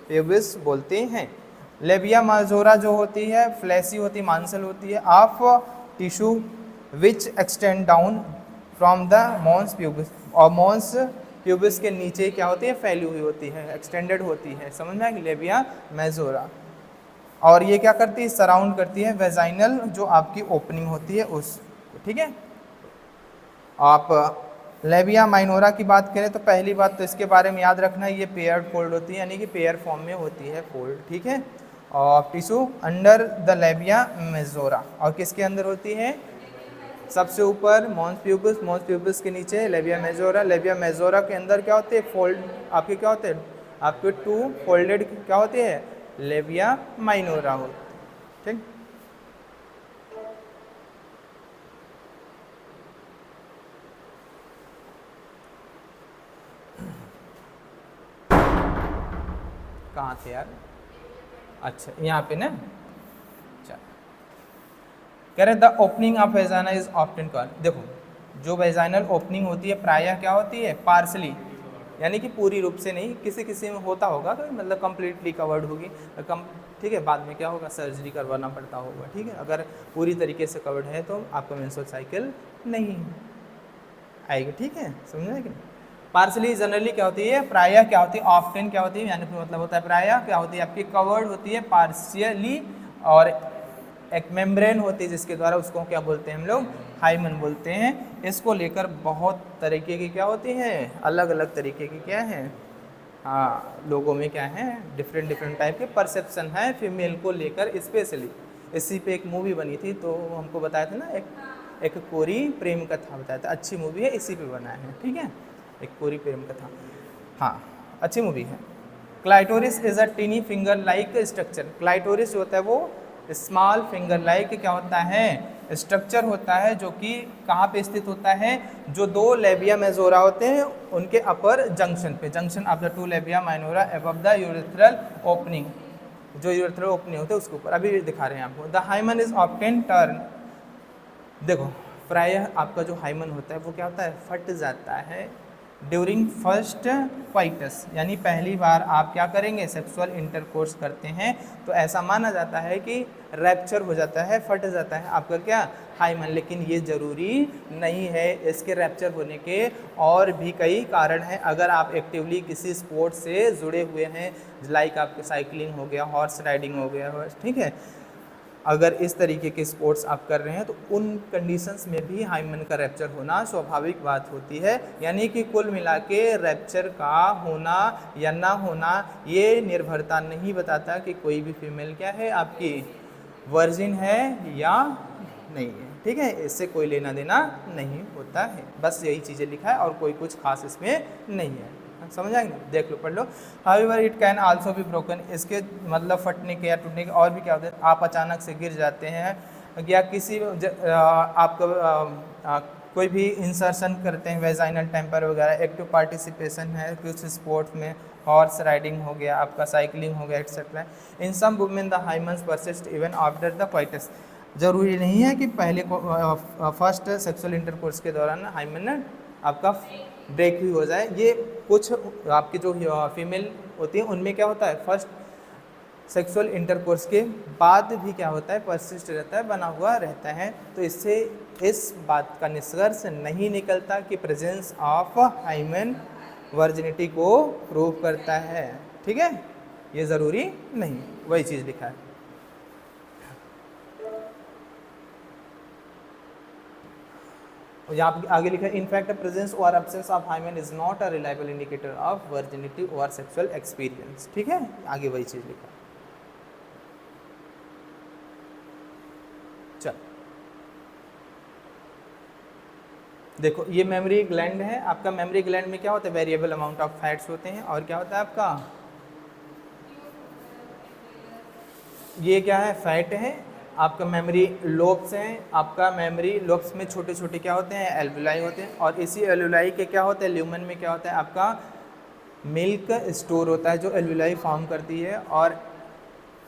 प्यूबिस बोलते हैं। लेबिया माजोरा जो होती है फ्लैसी होती है, मांसल होती है, of tissue which extend down from the mons pubis, और मोन्स प्यूबिस के नीचे क्या होती है, फैली हुई होती है, एक्सटेंडेड होती है। समझ में आएगी, लेबिया मेजोरा। और ये क्या करती है, सराउंड करती है वेजाइनल जो आपकी ओपनिंग होती है उस। ठीक है, आप लेबिया माइनोरा की बात करें तो पहली बात तो इसके बारे में याद रखना, ये पेयर्ड फोल्ड होती है, यानी कि पेयर फॉर्म में होती है फोल्ड। ठीक है, और tissue under the labia majora, और किसके अंदर होती है, सबसे ऊपर मॉन्स प्यूबिस के नीचे लेबिया मेजोरा के अंदर क्या होते हैं, फोल्ड आपके क्या होते हैं, आपके टू फोल्डेड क्या होते हैं, लेबिया माइनोरा होते हैं। ठीक, कहाँ थे यार, अच्छा यहाँ पे ना, कह रहे the opening of vagina is often called, देखो जो वेजाइनल ओपनिंग होती है प्रायः क्या होती है, पार्सली, यानी कि पूरी रूप से नहीं, किसी किसी में होता होगा तो मतलब कंप्लीटली कवर्ड होगी, ठीक है, बाद में क्या होगा, सर्जरी करवाना पड़ता होगा, ठीक है, अगर पूरी तरीके से कवर्ड है तो आपका मेंस्ट्रुअल साइकिल नहीं आएगी, ठीक है, समझ कि पार्सली जनरली क्या होती है, प्रायः क्या होती है, ऑफ्टन क्या होती है, यानी फिर मतलब होता है प्रायः क्या होती है, आपकी कवर्ड होती है पार्शियली, और एक मेम्ब्रेन होती है जिसके द्वारा उसको क्या बोलते हैं हम लोग, हाइमन बोलते हैं। इसको लेकर बहुत तरीके की क्या होती है, अलग अलग तरीके की क्या है, हाँ लोगों में क्या है, डिफरेंट डिफरेंट टाइप के परसेप्शन है फीमेल को लेकर स्पेशली। इसी पे एक मूवी बनी थी तो हमको बताया था ना, एक कोरी प्रेम कथा बताया था, अच्छी मूवी है, इसी पे बना है, ठीक है, एक कोरी प्रेम कथा, हाँ अच्छी मूवी है। Clitoris is a tiny finger like structure, clitoris जो होता है वो स्मॉल फिंगर लाइक क्या होता है, स्ट्रक्चर होता है, जो कि कहाँ पे स्थित होता है, जो दो लेबिया मेजोरा होते हैं उनके अपर जंक्शन पे, junction of the two labia minora above the urethral opening, जो यूरेथ्रल ओपनिंग होते हैं उसके ऊपर, अभी दिखा रहे हैं आपको। The hymen is often torn, देखो प्रायः आपका जो हाइमन होता है वो क्या होता है, फट जाता है ड्यूरिंग फर्स्ट क्वाइटस, यानी पहली बार आप क्या करेंगे, सेक्सुअल इंटरकोर्स करते हैं तो ऐसा माना जाता है कि रैप्चर हो जाता है, फट जाता है आपका क्या हाइमन, लेकिन ये ज़रूरी नहीं है, इसके रैप्चर होने के और भी कई कारण हैं। अगर आप एक्टिवली किसी स्पोर्ट्स से जुड़े हुए हैं, लाइक आपके साइकिलिंग हो गया, हॉर्स राइडिंग हो गया, ठीक है, अगर इस तरीके के स्पोर्ट्स आप कर रहे हैं तो उन कंडीशंस में भी हाइमन का रैप्चर होना स्वाभाविक बात होती है। यानी कि कुल मिला के रैप्चर का होना या ना होना ये निर्भरता नहीं बताता कि कोई भी फीमेल क्या है आपकी वर्जिन है या नहीं है, ठीक है, इससे कोई लेना देना नहीं होता है, बस यही चीज़ें लिखा है और कोई कुछ खास इसमें नहीं है, समझ आएंगे, देख लो पढ़ लो। However it can also be broken, इसके मतलब फटने के या टूटने के और भी क्या होता है, आप अचानक से गिर जाते हैं या किसी आपका कोई भी इंसर्शन करते हैं वेजाइनल टेम्पर वगैरह, एक्टिव पार्टिसिपेशन है कुछ स्पोर्ट्स में, हॉर्स राइडिंग हो गया, आपका साइकिलिंग हो गया etcetera, in some women the hymens persist even after the coitus, जरूरी नहीं है कि पहले फर्स्ट सेक्सुअल इंटरकोर्स के दौरान हाइमन आपका ब्रेक भी हो जाए, ये कुछ आपकी जो फीमेल होती है उनमें क्या होता है, फर्स्ट सेक्सुअल इंटरकोर्स के बाद भी क्या होता है, परसिस्ट रहता है, बना हुआ रहता है। तो इससे इस बात का निष्कर्ष नहीं निकलता कि प्रेजेंस ऑफ हाइमन वर्जिनिटी को प्रूव करता है, ठीक है, ये ज़रूरी नहीं, वही चीज़ लिखा है। यहाँ आगे लिखा है इनफैक्ट प्रेजेंस और absence of hymen is not a reliable indicator of virginity और सेक्सुअल एक्सपीरियंस, ठीक है, आगे वही चीज़ लिखा। चल देखो ये मेमोरी ग्लैंड है आपका, मेमोरी ग्लैंड में क्या होता है, वेरिएबल अमाउंट ऑफ फैट्स होते हैं, और क्या होता है आपका, ये क्या है, फैट है, आपका मेमोरी लोब्स हैं, आपका मेमोरी लोब्स में छोटे छोटे क्या होते हैं, एल्वुलाई होते हैं, और इसी एल्वुलाई के क्या होता है, ल्यूमन में क्या होता है आपका मिल्क स्टोर होता है जो एल्वुलाई फॉर्म करती है, और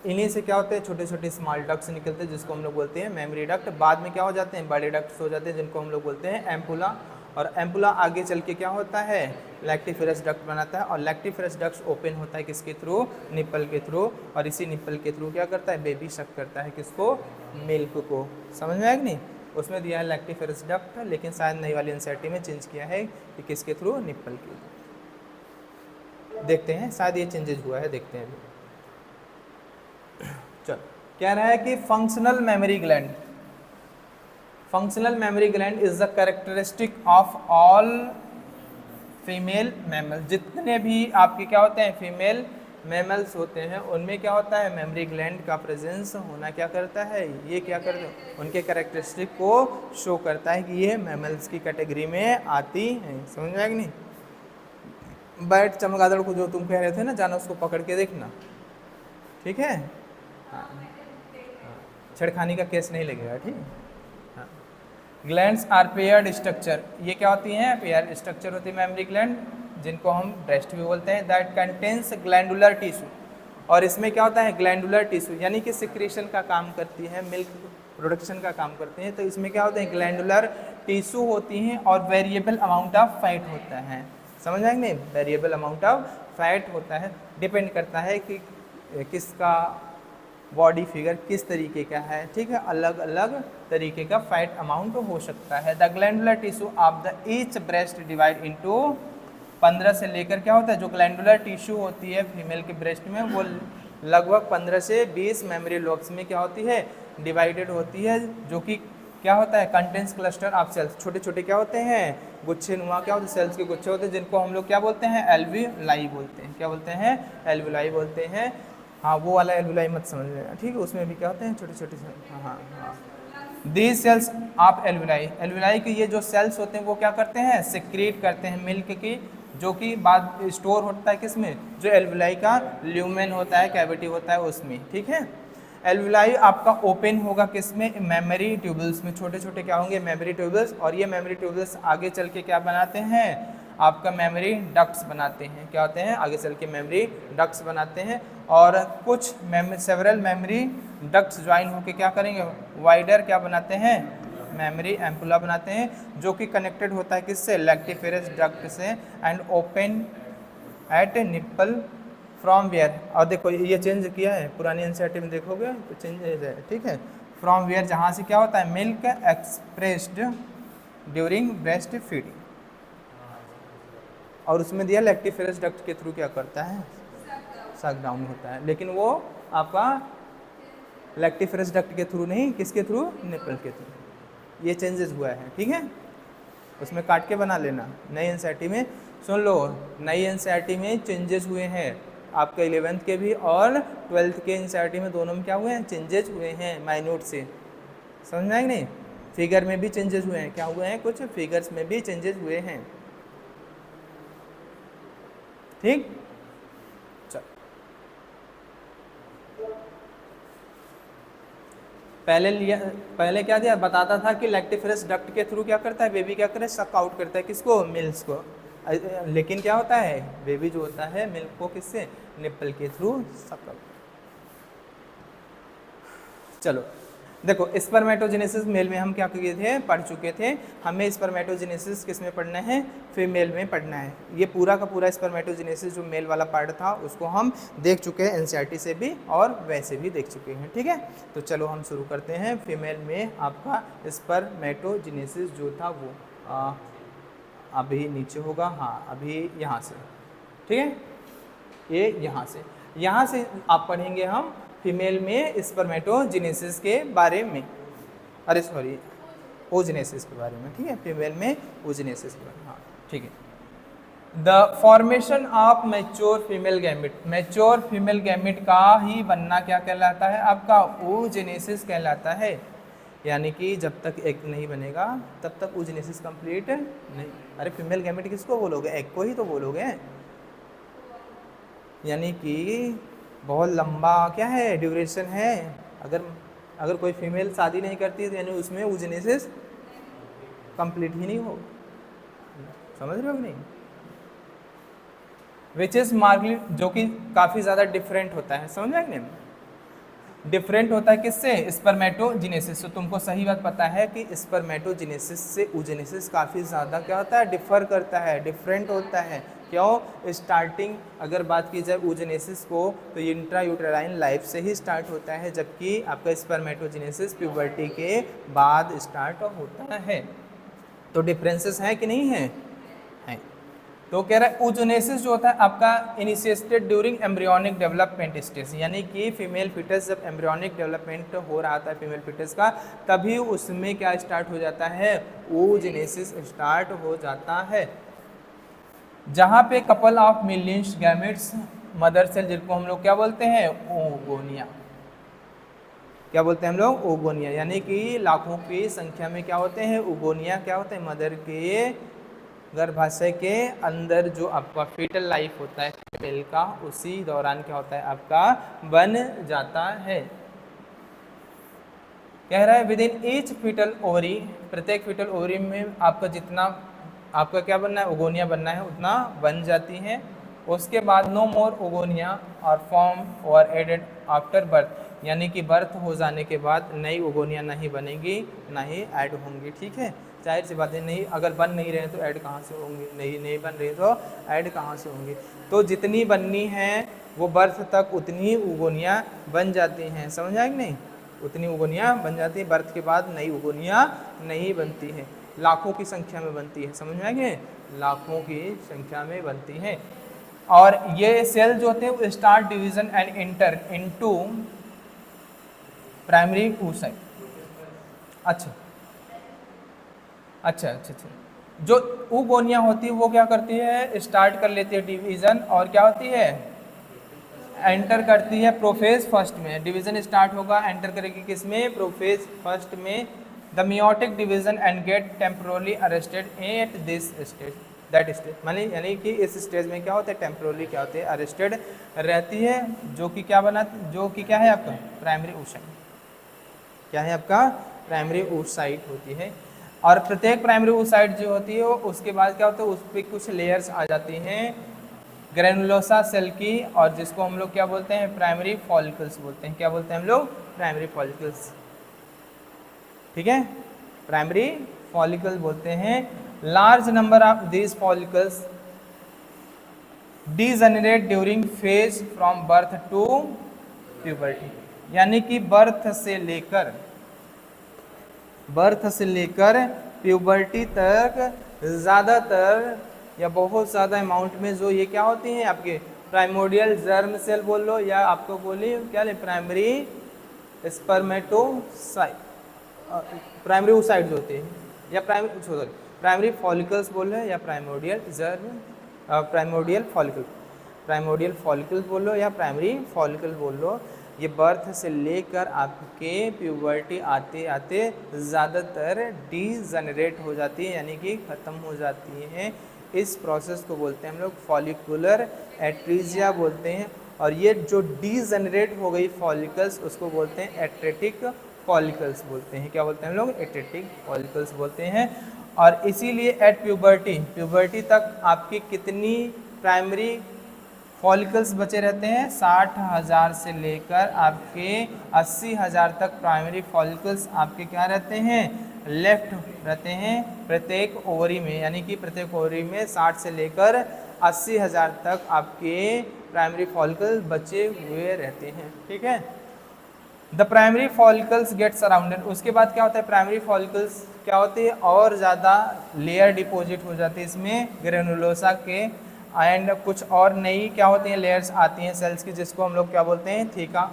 इन्हीं से क्या होते हैं छोटे छोटे स्मॉल डक्ट्स निकलते हैं जिसको हम लोग बोलते हैं मेमोरी डक्ट, बाद में क्या हो जाते हैं, बड़े डक्ट्स हो जाते हैं जिनको हम लोग बोलते हैं एम्पुला, और एम्पुला आगे चल के क्या होता है, लैक्टिफेरस डक्ट बनाता है, और लैक्टिफेरस डक्ट ओपन होता है किसके थ्रू, निप्पल के थ्रू, और इसी निप्पल के थ्रू क्या करता है, बेबी शक करता है किसको, मिल्क को, समझ में आया कि नहीं, उसमें दिया है लैक्टिफेरस डक्ट, लेकिन शायद नई वाली एनसीईआरटी में चेंज किया है कि किसके थ्रू, निप्पल के, देखते हैं शायद ये चेंजेज हुआ है, देखते हैं। चल कह रहा है कि functional mammary gland, functional mammary gland is the characteristic of all female mammal, जितने भी आपके क्या होते हैं फीमेल मैमल्स होते हैं उनमें क्या होता है, मेमोरी ग्लैंड का प्रेजेंस होना क्या करता है, ये क्या करते हैं, उनके कैरेक्टरिस्टिक को शो करता है कि ये मैमल्स की कैटेगरी में आती हैं। समझ में आया कि नहीं। बैट चमगादड़ को जो तुम कह रहे थे ना, जाना उसको पकड़ के देखना, ठीक है। हाँ, छेड़खानी का केस नहीं लगेगा, ठीक है। हाँ, ग्लैंड्स आर पेयर्ड स्ट्रक्चर, ये क्या होती हैं, पेयर्ड स्ट्रक्चर होती है मेमोरी ग्लैंड, जिनको हम ब्रेस्ट भी बोलते हैं। दैट कंटेन्स ग्लैंडुलर टिश्यू, और इसमें क्या होता है, ग्लैंडुलर टिश्यू यानी कि सिक्रेशन का काम करती है, मिल्क प्रोडक्शन का काम करते हैं। तो इसमें क्या होते हैं, ग्लैंडुलर टिश्यू होती हैं और वेरिएबल अमाउंट ऑफ फैट होता है। समझ आएंगे नहीं, वेरिएबल अमाउंट ऑफ फैट होता है, डिपेंड करता है कि किसका बॉडी फिगर किस तरीके का है, ठीक है। अलग अलग तरीके का फैट अमाउंट हो सकता है। The glandular tissue of the each breast divide into 15 से लेकर क्या होता है, जो ग्लैंडुलर टिश्यू होती है फीमेल के ब्रेस्ट में, वो लगभग 15 से 20 मेमोरी लोब्स में क्या होती है, डिवाइडेड होती है, जो कि क्या होता है, कंटेंस क्लस्टर ऑफ सेल्स, छोटे छोटे क्या होते हैं, गुच्छे नुमा क्या होते हैं, सेल्स के गुच्छे होते हैं, जिनको हम लोग क्या बोलते हैं, एल्वियोलाई बोलते हैं। क्या बोलते हैं, एल्वियोलाई बोलते हैं। हाँ, वो वाला एल्वियोलाई मत समझ लेना, ठीक है, उसमें भी क्या होते हैं, छोटे छोटे। हाँ हाँ हाँ, these cells of alveoli, alveoli के ये जो सेल्स होते हैं वो क्या करते हैं, सिक्रीट करते हैं मिल्क की, जो कि बाद स्टोर होता है किसमें, जो एल्वियोलाई का ल्यूमेन होता है, कैविटी होता है उसमें, ठीक है। एल्वियोलाई आपका ओपन होगा किसमें, मेमोरी ट्यूबल्स में, छोटे छोटे क्या होंगे, मेमोरी ट्यूबल्स, और ये मेमोरी ट्यूबल्स आगे चल के क्या बनाते हैं, आपका मेमोरी डक्ट्स बनाते हैं। क्या होते हैं, आगे चल के मेमोरी डक्ट्स बनाते हैं, और कुछ सेवरल मेमोरी डक्ट्स ज्वाइन होकर क्या करेंगे, वाइडर क्या बनाते हैं, मेमोरी एम्पुला बनाते हैं, जो कि कनेक्टेड होता है किससे, लैक्टिफेरस डक्ट से, and open at nipple from where. और देखो ये चेंज किया है, पुरानी एनसीईआरटी में देखोगे तो चेंज है, ठीक है। फ्रॉम वेयर, जहाँ से क्या होता है, milk expressed during breast feeding, और उसमें दिया लैक्टिफेरस डक्ट के थ्रू क्या करता है, सक डाउन होता है, लेकिन वो आपका लैक्टिफेरस डक्ट के थ्रू नहीं, किसके थ्रू, निप्पल के थ्रू। ये चेंजेस हुआ है, ठीक है, उसमें काट के बना लेना। नई एनसीईआरटी में सुन लो, नई एनसीईआरटी में चेंजेस हुए हैं, आपका 11th के भी और 12th के एनसीईआरटी में, दोनों में क्या हुए हैं, चेंजेस हुए हैं माइन्यूट से। समझ में आएगा नहीं, फिगर में भी चेंजेस हुए हैं, क्या हुए हैं, कुछ फिगर्स में भी चेंजेस हुए हैं, ठीक। चल, पहले क्या दिया, बताता था कि लैक्टिफेरस डक्ट के थ्रू क्या करता है, बेबी क्या करे, सक आउट करता है, किसको, मिल्क को। लेकिन क्या होता है, बेबी जो होता है मिल्क को किससे, निप्पल के थ्रू सक आउट। चलो देखो, स्पर्मेटोजेनेसिस मेल में हम क्या किए थे, पढ़ चुके थे। हमें स्पर्मेटोजेनेसिस किस में पढ़ना है, फीमेल में पढ़ना है। ये पूरा का पूरा स्पर्मेटोजेनेसिस जो मेल वाला पार्ट था उसको हम देख चुके हैं एनसीईआरटी से भी और वैसे भी देख चुके हैं, ठीक है। तो चलो हम शुरू करते हैं। फीमेल में आपका स्पर्मेटोजेनेसिस जो था वो अभी नीचे होगा, हाँ अभी यहाँ से, ठीक है, ये यहाँ से आप पढ़ेंगे हम फीमेल में स्पर्मेटोजेनेसिस के बारे में, अरे सॉरी ओजेनेसिस के बारे में, ठीक है, फीमेल में ओजेनेसिस के बारे में, हाँ ठीक है। The formation of mature female gamete, mature female gamete का ही बनना क्या कहलाता है, आपका ओजेनेसिस कहलाता है। यानी कि जब तक एग नहीं बनेगा तब तक ओजेनेसिस कंप्लीट नहीं। अरे फीमेल गैमेट किसको बोलोगे, एग को ही तो बोलोगे। यानी कि बहुत लंबा क्या है, ड्यूरेशन है। अगर कोई फीमेल शादी नहीं करती तो यानी उसमें ओजेनेसिस कंप्लीट ही नहीं हो, समझ रहे हो कि नहीं। विच इज मार्कली, जो कि काफ़ी ज़्यादा डिफरेंट होता है, समझ रहे हैं, डिफरेंट होता है किससे, स्पर्मेटोजेनेसिस। तो तुमको सही बात पता है कि स्पर्मेटोजेनेसिस से ओजेनेसिस काफ़ी ज़्यादा क्या होता है, डिफर करता है, डिफरेंट होता है। क्यों, स्टार्टिंग अगर बात की जाए ओजेनेसिस को तो इंट्रायूटेराइन लाइफ से ही स्टार्ट होता है, जबकि आपका स्पर्मेटोजेनेसिस प्यूबर्टी के बाद स्टार्ट होता है। तो डिफरेंसेस हैं कि नहीं हैं, हैं। तो कह रहा है ओजेनेसिस जो होता है आपका initiated during embryonic development stage, यानी कि फीमेल फिटस जब एम्ब्रियोनिक डेवलपमेंट हो रहा था फीमेल फिटस का, तभी उसमें क्या स्टार्ट हो जाता है, ओजेनेसिस स्टार्ट हो जाता है। जहाँ पे couple of millions gametes mother cell जिनको हम लोग क्या बोलते हैं, ओगोनिया। क्या बोलते हैं हम लोग, ओगोनिया। यानी कि लाखों की संख्या में क्या होते हैं, ओगोनिया क्या होते हैं, मदर के गर्भाशय के अंदर जो आपका फीटल लाइफ होता है फीमेल का, उसी दौरान क्या होता है आपका बन जाता है। कह रहा है within each foetal ovary, प्रत्येक फीटल ओवरी में आपका जितना आपका क्या बनना है, ओगोनिया बनना है, उतना बन जाती है। उसके बाद नो मोर ओगोनिया और फॉर्म और एडेड आफ्टर बर्थ, यानी कि बर्थ हो जाने के बाद नई ओगोनिया नहीं बनेगी, ना ही ऐड होंगी। ठीक है, जाहिर सी बात है, नहीं अगर बन नहीं रहे तो ऐड कहाँ से होंगी, नहीं बन रहे तो ऐड कहाँ से होंगी। तो जितनी बननी है वो बर्थ तक उतनी ओगोनिया बन जाती हैं, समझ आए कि नहीं, उतनी उगोनिया बन जाती है। बर्थ के बाद नई उगोनिया नहीं बनती है, लाखों की संख्या में बनती है, समझ में आएंगे, लाखों की संख्या में बनती है। और ये सेल जो होते हैं वो start division and inter into primary oocyte। अच्छा अच्छा अच्छा अच्छा, जो उगोनिया होती है वो क्या करती है, स्टार्ट कर लेती है डिवीजन, और क्या होती है, एंटर करती है प्रोफेज फर्स्ट में। डिवीजन स्टार्ट होगा, एंटर करेगी किसमें, प्रोफेज फर्स्ट में, the meiotic division and get temporally arrested at this stage, that stage, माने यानी कि इस स्टेज में क्या होता है, टेम्पोरली क्या होते हैं, अरेस्टेड रहती है, जो कि क्या बना, जो कि क्या है आपका प्राइमरी oocyte, क्या है आपका प्राइमरी oocyte होती है। और प्रत्येक प्राइमरी oocyte जो होती है उसके बाद क्या होता है, उस पर कुछ लेयर्स आ जाती हैं ग्रेनुलोसा सेल की, और जिसको हम लोग क्या बोलते हैं, प्राइमरी फॉलिकल्स बोलते हैं। क्या बोलते हैं हम लोग, प्राइमरी फॉलिकल्स। ठीक है, प्राइमरी फॉलिकल बोलते हैं। Large number of these follicles degenerate during phase from birth to puberty, यानी कि बर्थ से लेकर प्यूबर्टी तक ज़्यादातर या बहुत ज़्यादा अमाउंट में जो ये क्या होती हैं आपके प्राइमोडियल जर्म सेल बोल लो, या आपको बोलिए क्या ले, प्राइमरी स्पर्मेटोसाइट, प्राइमरी oocyte होती है, या प्राइमरी फॉलिकल्स बोल लो, या प्राइमोडियल जर्म, प्राइमोडियल फॉलिकल बोल लो, या प्राइमरी फॉलिकल बोल लो। ये बर्थ से लेकर आपके प्यूबर्टी आते आते ज़्यादातर डीजनरेट हो जाती है, यानी कि ख़त्म हो जाती है। इस प्रोसेस को बोलते हैं हम लोग फॉलिकुलर एट्रीजिया बोलते हैं। और ये जो डीजनरेट हो गई फॉलिकल्स उसको बोलते हैं एट्रेटिक फॉलिकल्स बोलते हैं। क्या बोलते हैं हम लोग, एट्रेटिक फॉलिकल्स बोलते हैं। और इसीलिए एट प्यूबर्टी तक आपकी कितनी प्राइमरी फॉलिकल्स बचे रहते हैं, 60,000 से लेकर आपके 80,000 तक प्राइमरी फॉलिकल्स आपके क्या रहते हैं, लेफ्ट रहते हैं प्रत्येक ओवरी में, यानी कि प्रत्येक ओवरी में 60 से लेकर 80,000 तक आपके प्राइमरी फॉलिकल बचे हुए रहते हैं। ठीक है, the primary follicles get surrounded, उसके बाद क्या होता है, प्राइमरी फॉलिकल्स क्या होती है और ज़्यादा लेयर डिपॉजिट हो जाती है इसमें ग्रेनुलोसा के, एंड कुछ और नई क्या होती हैं लेयर्स आती हैं सेल्स की, जिसको हम लोग क्या बोलते हैं, थीका।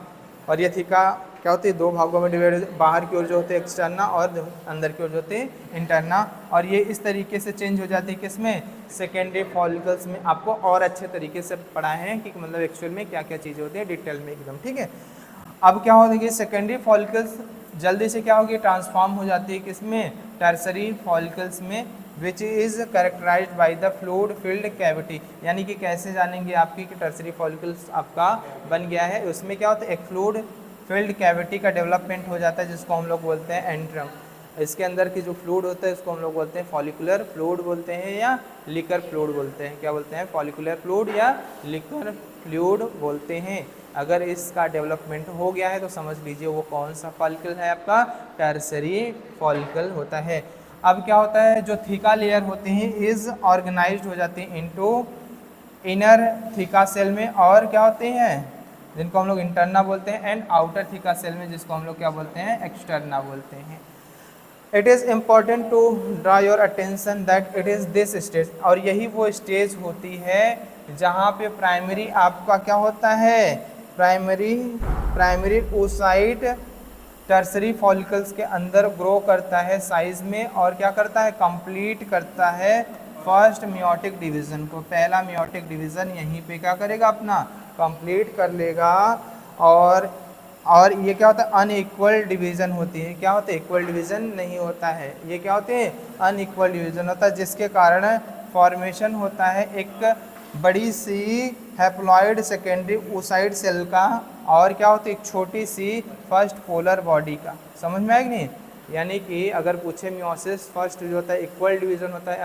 और ये थीका क्या होती है, दो भागों में डिवाइड, बाहर की ओर जो होते हैं एक्सटर्ना, और अंदर की ओर जो होते हैं इंटरना। और ये इस तरीके से चेंज हो जाती है किसमें, सेकेंडरी फॉलिकल्स में। आपको और अच्छे तरीके से पढ़ा है कि मतलब एक्चुअल में क्या क्या चीज़ें होती है डिटेल में एकदम। ठीक है, अब क्या होगी, सेकेंडरी फॉलिकल्स जल्दी से क्या होगी, ट्रांसफॉर्म हो जाती है किसमें, टर्सरी फॉलिकल्स में, which is characterized by the fluid filled cavity. यानी कि कैसे जानेंगे आपकी कि टर्सरी फॉलिकल्स आपका बन गया है, उसमें क्या होता है, एक फ्लूइड फिल्ड कैविटी का डेवलपमेंट हो जाता है, जिसको हम लोग बोलते हैं एंट्रम। इसके अंदर की जो फ्लूइड होता है उसको हम लोग बोलते हैं फॉलिकुलर फ्लूइड बोलते हैं, या लिकर फ्लूइड बोलते हैं। क्या बोलते हैं, फॉलिकुलर फ्लूइड या लिकर फ्लूइड बोलते हैं। अगर इसका डेवलपमेंट हो गया है तो समझ लीजिए वो कौन सा फॉलिकल है, आपका टर्सरी फॉलिकल होता है। अब क्या होता है, जो थीका लेयर होते हैं इज ऑर्गेनाइज्ड हो जाती हैं इनटू इनर थीका सेल में, और क्या होते हैं, जिनको हम लोग इंटरना बोलते हैं, एंड आउटर थीका सेल में, जिसको हम लोग क्या बोलते हैं, एक्सटर्ना बोलते हैं। It is important to draw your attention that it is this stage, और यही वो स्टेज होती है जहाँ पे प्राइमरी आपका क्या होता है, प्राइमरी oocyte टर्सरी फॉलिकल्स के अंदर ग्रो करता है साइज में, और क्या करता है, कंप्लीट करता है फर्स्ट मियोटिक डिवीजन को। पहला मियोटिक डिवीजन यहीं पे क्या करेगा, अपना कंप्लीट कर लेगा। और ये क्या होता है, अनइक्वल डिवीजन होती है। क्या होता है, इक्वल डिवीजन नहीं होता है, ये क्या होते हैं, अनइक्वल डिवीजन होता है, जिसके कारण फॉर्मेशन होता है एक बड़ी सी हैप्लॉइड सेकेंडरी oocyte सेल का, और क्या होती है, एक छोटी सी फर्स्ट पोलर बॉडी का। समझ में आएगी नहीं? यानी कि अगर पूछे मियोसिस फर्स्ट जो होता है इक्वल डिवीजन होता है,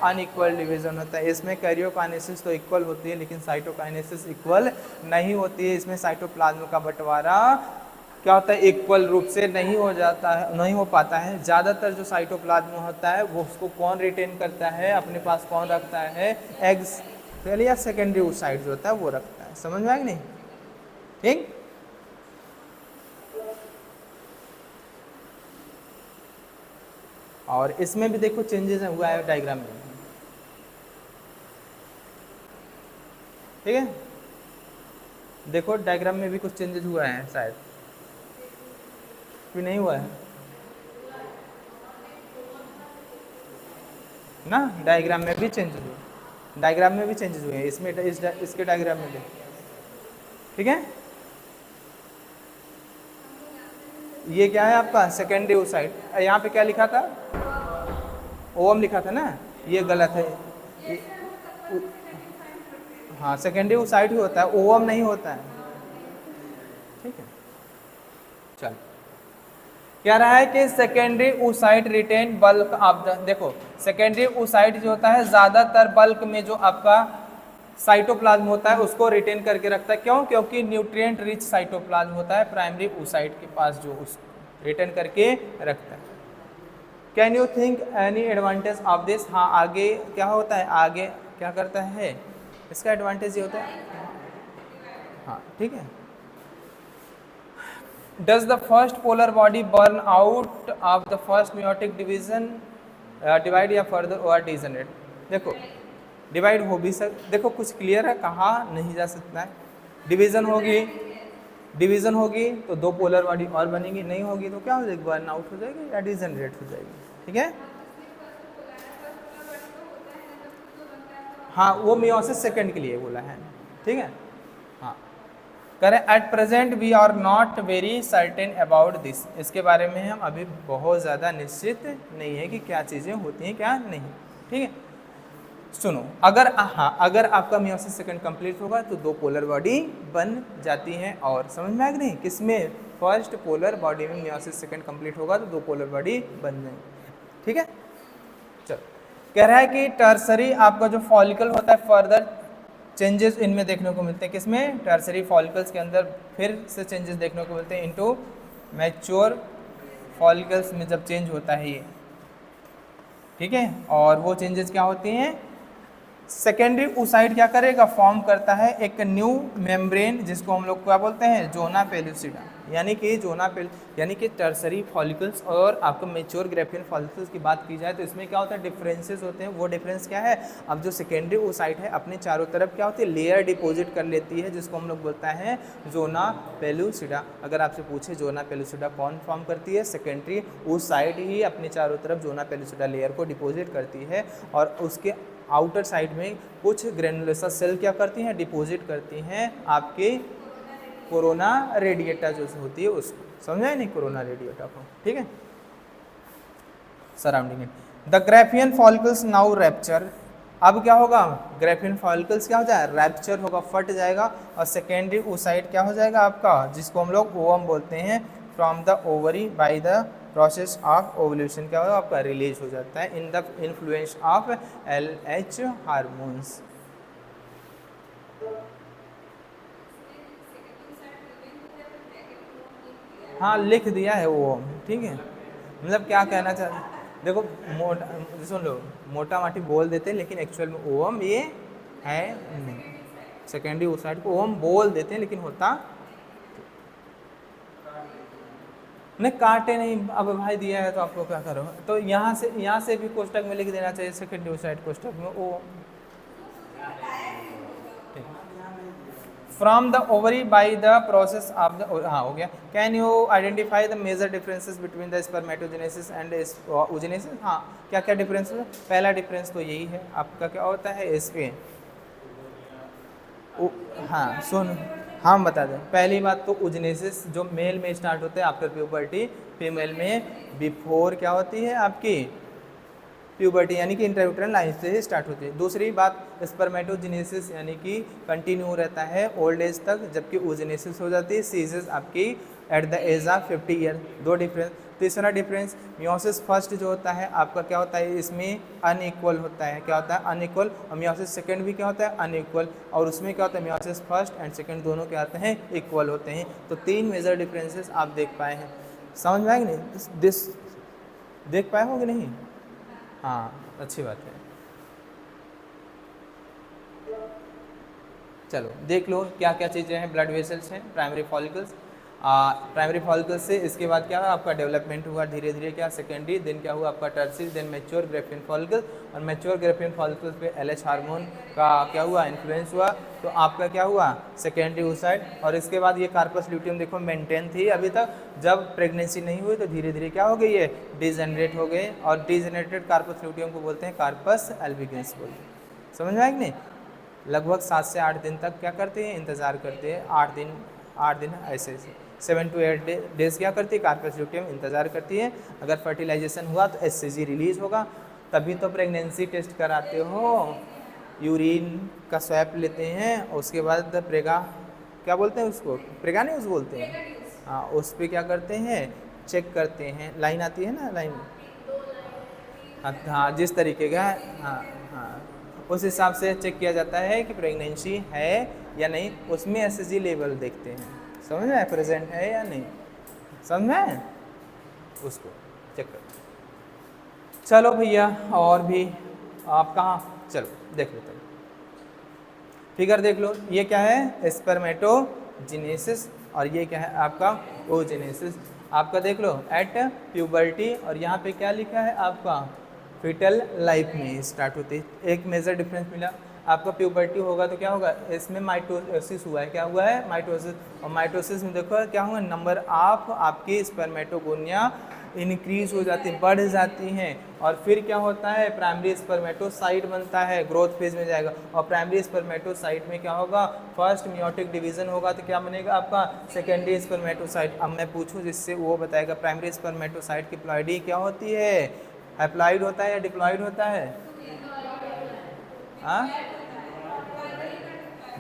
अनइक्वल डिवीजन होता है। इसमें कैरियोकाइनेसिस तो इक्वल होती है, लेकिन साइटोकाइनेसिस इक्वल नहीं होती है। इसमें साइटोप्लाज्म का बंटवारा क्या होता है, इक्वल रूप से नहीं हो जाता है, नहीं हो पाता है। ज़्यादातर जो साइटोप्लाज्म होता है वो उसको कौन रिटेन करता है, अपने पास कौन रखता है, एग्स सेल या सेकेंडरी oocyte जो होता है वो रखता है। समझ में आएगी नहीं? ठीक। और इसमें भी देखो चेंजेस हुआ है डायग्राम में, ठीक है। देखो डायग्राम में भी कुछ चेंजेस हुआ है, शायद कि नहीं हुआ है ना। डायग्राम में भी चेंजेस हुए, डायग्राम में भी चेंजेस हुए हैं, इसमें इसके डायग्राम में भी, ठीक है। ये क्या है आपका सेकेंडरी oocyte, यहाँ पे क्या लिखा था, ओवम लिखा था ना, ये गलत है। हाँ सेकेंडरी oocyte ही होता है, ओवम नहीं होता है, ठीक है। चल क्या रहा है कि secondary oocyte retain bulk of the, देखो सेकेंडरी oocyte जो होता है ज़्यादातर बल्क में जो आपका साइटोप्लाज्म होता है उसको रिटेन करके रखता है। क्यों? क्योंकि न्यूट्रिएंट रिच साइटोप्लाज्म होता है प्राइमरी oocyte के पास, जो उसको रिटेन करके रखता है। Can you think any advantage of this? हाँ आगे क्या होता है, आगे क्या करता है, इसका एडवांटेज ये होता है, हाँ ठीक है। Does the first polar body burn out of the first meiotic division, divide या further or degenerate? देखो डिवाइड हो भी देखो कुछ क्लियर है, कहा नहीं जा सकता है। डिवीजन होगी तो दो पोलर बॉडी और बनेगी, नहीं होगी तो क्या हो जाएगी, बर्न आउट हो जाएगी या डिजेनरेट हो जाएगी, ठीक है। हाँ वो मियोसिस सेकंड के लिए बोला है, ठीक है। हाँ करें at present we are not very certain about this, इसके बारे में हम अभी बहुत ज़्यादा निश्चित नहीं है कि क्या चीज़ें होती हैं क्या नहीं, ठीक है। सुनो अगर अगर आपका मियोसिस सेकंड कंप्लीट होगा तो दो पोलर बॉडी बन जाती हैं। और समझ में आ गई नहीं, किसमें, फर्स्ट पोलर बॉडी में मियोसिस सेकंड कंप्लीट होगा तो दो पोलर बॉडी बन जाएंगी, ठीक है। चलो कह रहा है कि टर्सरी आपका जो फॉलिकल होता है फर्दर चेंजेस इनमें देखने को मिलते हैं, किसमें, टर्सरी फॉलिकल्स के अंदर फिर से चेंजेस देखने को मिलते हैं इनटू मैच्योर फॉलिकल्स में जब चेंज होता है ये, ठीक है। और वो चेंजेस क्या होती हैं, सेकेंडरी oocyte क्या करेगा, फॉर्म करता है एक न्यू मेम्ब्रेन, जिसको हम लोग क्या बोलते हैं, जोना पेलुसिडा, यानी कि टर्सरी फॉलिकल्स और आपको मेच्योर ग्रेफियन फॉलिकल्स की बात की जाए तो इसमें क्या होता है, डिफरेंसेस होते हैं। वो डिफरेंस क्या है, अब जो सेकेंडरी oocyte है अपने चारों तरफ क्या होती है, लेयर डिपोजिट कर लेती है, जिसको हम लोग बोलता है जोना पेलुसिडा। अगर आपसे पूछे जोना पेलुसिडा कौन फॉर्म करती है, सेकेंडरी oocyte ही अपने चारों तरफ जोना पेलुसिडा लेयर को डिपोजिट करती है, और उसके आउटर साइड में कुछ ग्रेनुलोसा सेल क्या करती हैं, डिपॉजिट करती हैं आपके कोरोना रेडिएटा जो होती है उसको, समझा है नहीं, कोरोना रेडिएटा को, ठीक है, surrounding it. The Graafian follicles now rapture, अब क्या होगा, ग्रेफियन फॉलिकल्स क्या हो जाएगा, रैप्चर होगा, फट जाएगा, और सेकेंडरी oocyte क्या हो जाएगा आपका, जिसको हम लोग ओवम बोलते हैं, from the ovary by the process of ovulation क्या होगा आपका, रिलीज हो जाता है in the influence of LH hormones. हाँ लिख दिया है वो, ठीक है, मतलब क्या कहना चाहते, देखो सुन लो, मोटा माटी बोल देते हैं लेकिन एक्चुअल में ओवम ये है नहीं, सेकेंडरी oocyte को ओवम बोल देते हैं लेकिन होता नहीं, काटे नहीं। अब भाई दिया है तो आपको क्या करो, तो यहाँ से भी कोष्टक में लिख देना चाहिए सेकेंडरी oocyte कोष्टक में ओ, from the ovary by the process of the, हाँ हो गया। Can you identify the major differences between the spermatogenesis and oogenesis? हाँ क्या क्या डिफरेंस है, पहला डिफरेंस तो यही है आपका, क्या होता है इसके हाँ सुन, हम बता दें। पहली बात तो ओजेनेसिस जो मेल में स्टार्ट होता है आफ्टर प्यूबर्टी, फीमेल में बिफोर क्या होती है आपकी प्यूबर्टी, यानी कि इंट्रायूटेरल लाइन से ही स्टार्ट होती है। दूसरी बात स्पर्मेटोजेनेसिस यानी कि कंटिन्यू रहता है ओल्ड एज तक, जबकि ओजेनेसिस हो जाती है सीजेस आपकी at the age of 50 year. दो डिफरेंस। तीसरा डिफरेंस मियोसिस फर्स्ट जो होता है आपका क्या होता है, इसमें अनइक्वल होता है। क्या होता है? अनइक्वल। और मियोसिस सेकंड भी क्या होता है? अनइक्वल। और उसमें क्या होता है, मियोसिस फर्स्ट एंड सेकंड दोनों क्या आते हैं, इक्वल होते हैं। तो तीन मेजर डिफरेंसेस आप देख पाए हैं। समझ में आएंगे नहीं? दिस देख पाए हो कि नहीं? हाँ, अच्छी बात है। चलो देख लो क्या क्या चीज़ें हैं। ब्लड वेसल्स हैं, प्राइमरी फॉलिकल्स, प्राइमरी फॉलिकल्स से इसके बाद क्या है आपका डेवलपमेंट हुआ धीरे धीरे, क्या सेकेंडरी, देन क्या हुआ आपका tertiary, then mature graafian follicles. और मैच्योर ग्रेफिन फॉलिकल्स पे LH हार्मोन का क्या हुआ, इन्फ्लुएंस हुआ, तो आपका क्या हुआ सेकेंडरी oocyte। और इसके बाद ये कार्पस ल्यूटियम देखो मेंटेन थी अभी तक, जब प्रेगनेंसी नहीं हुई तो धीरे धीरे क्या हो गई, ये डिजेनरेट हो गए। और डिजेनरेटेड कार्पस ल्यूटियम को बोलते हैं कार्पस एल्बिगेंस बोलते हैं। समझ में आया कि नहीं? लगभग 7 से 8 दिन तक क्या करते हैं, इंतज़ार करते हैं। 8 दिन ऐसे 7 to 8 डेज क्या करती है, कार्पस ल्यूटियम इंतज़ार करती है। अगर फर्टिलाइजेशन हुआ तो HCG रिलीज होगा, तभी तो प्रेगनेंसी टेस्ट कराते हो। यूरिन का स्वैप लेते हैं, उसके बाद प्रेगा क्या बोलते हैं उसको, प्रेगा नहीं उसको बोलते हैं, हाँ, उस पर क्या करते हैं, चेक करते हैं। लाइन आती है ना, लाइन, हाँ, जिस तरीके का, हाँ हाँ, उस हिसाब से चेक किया जाता है कि प्रेगनेंसी है या नहीं। उसमें HCG लेवल देखते हैं, समझ में, प्रेजेंट है या नहीं, समझ में, उसको चेक कर। चलो भैया, और भी आप कहाँ, चलो देख लेते हैं। फिगर देख लो, ये क्या है, स्पर्मेटोजेनेसिस, और ये क्या है आपका ओजेनेसिस। आपका देख लो एट प्यूबर्टी, और यहाँ पे क्या लिखा है आपका फीटल लाइफ में स्टार्ट होती है। एक मेजर डिफरेंस मिला आपका, प्यूबर्टी होगा तो क्या होगा, इसमें माइटोसिस हुआ है। क्या हुआ है, माइटोसिस। और माइटोसिस में देखो क्या हुआ, नंबर ऑफ आपकी स्पर्मेटोगोनिया इंक्रीज हो जाती है, बढ़ जाती हैं। और फिर क्या होता है, प्राइमरी स्पर्मेटोसाइट बनता है, ग्रोथ फेज में जाएगा। और प्राइमरी स्पर्मेटोसाइट में क्या होगा, फर्स्ट मियोटिक डिवीजन होगा तो क्या बनेगा आपका सेकेंडरी स्पर्मेटोसाइट। अब मैं पूछूं जिससे वो बताएगा, प्राइमरी स्पर्मेटोसाइट की प्लॉइडी क्या होती है, हैप्लॉइड होता है या डिप्लॉइड होता है? हाँ,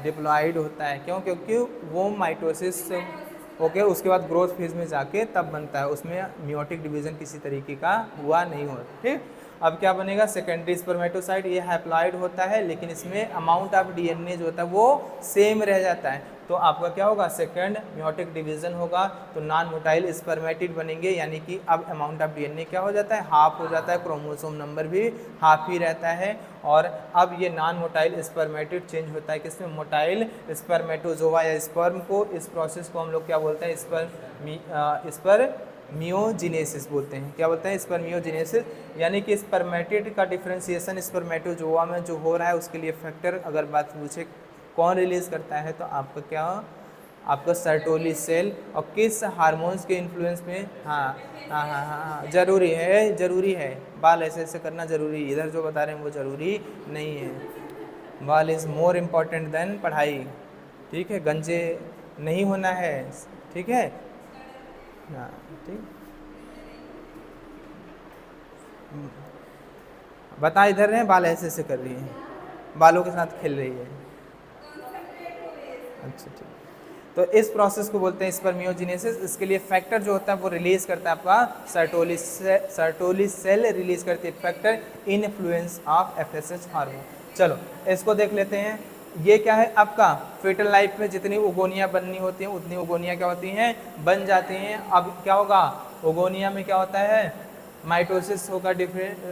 डिप्लॉइड होता है। क्यों? क्योंकि वो माइटोसिस ओके, उसके बाद ग्रोथ फेज में जाके तब बनता है, उसमें मियोटिक डिवीजन किसी तरीके का हुआ नहीं हो। ठीक, अब क्या बनेगा, सेकेंडरी स्पर्मेटोसाइट, ये हैप्लॉइड होता है, लेकिन इसमें अमाउंट ऑफ DNA जो होता है वो सेम रह जाता है। तो आपका क्या होगा, सेकंड मियोटिक डिवीजन होगा तो नॉन मोटाइल स्पर्मेटिड बनेंगे, यानी कि अब अमाउंट ऑफ DNA क्या हो जाता है, हाफ हो जाता है, क्रोमोसोम नंबर भी हाफ ही रहता है। और अब ये नॉन मोटाइल स्पर्मेटिड चेंज होता है किसमें, मोटाइल स्पर्मेटोजोआ या स्पर्म को। इस प्रोसेस को हम लोग क्या बोलते हैं, स्पर्मियोजेनेसिस बोलते हैं। क्या बोलते हैं, स्पर्मियोजेनेसिस। यानी कि स्पर्मेटिड का डिफरेंशिएशन स्पर्मेटोजोआ में जो हो रहा है उसके लिए फैक्टर अगर बात पूछे कौन रिलीज करता है, तो आपका क्या, आपका सर्टोली सेल। और किस हार्मोन्स के इन्फ्लुएंस में, हाँ हाँ हाँ हाँ हाँ, जरूरी है, जरूरी है, बाल ऐसे ऐसे करना जरूरी है, इधर जो बता रहे हैं वो जरूरी नहीं है। बाल इज़ मोर इम्पॉर्टेंट देन पढ़ाई, ठीक है, गंजे नहीं होना है, ठीक है, हाँ ठीक। बता इधर रहे, बाल ऐसे ऐसे कर रही है, बालों के साथ खेल रही है, अच्छा ठीक। तो इस प्रोसेस को बोलते हैं स्पर्मियोजेनेसिस। इसके लिए फैक्टर जो होता है वो रिलीज करता है आपका सर्टोली सेल रिलीज करती है factor, influence of FSH hormone. चलो इसको देख लेते हैं। ये क्या है आपका, फीटल लाइफ में जितनी ओगोनिया बननी होती हैं उतनी ओगोनिया क्या होती हैं, बन जाती हैं। अब क्या होगा, ओगोनिया में क्या होता है, माइटोसिस होगा,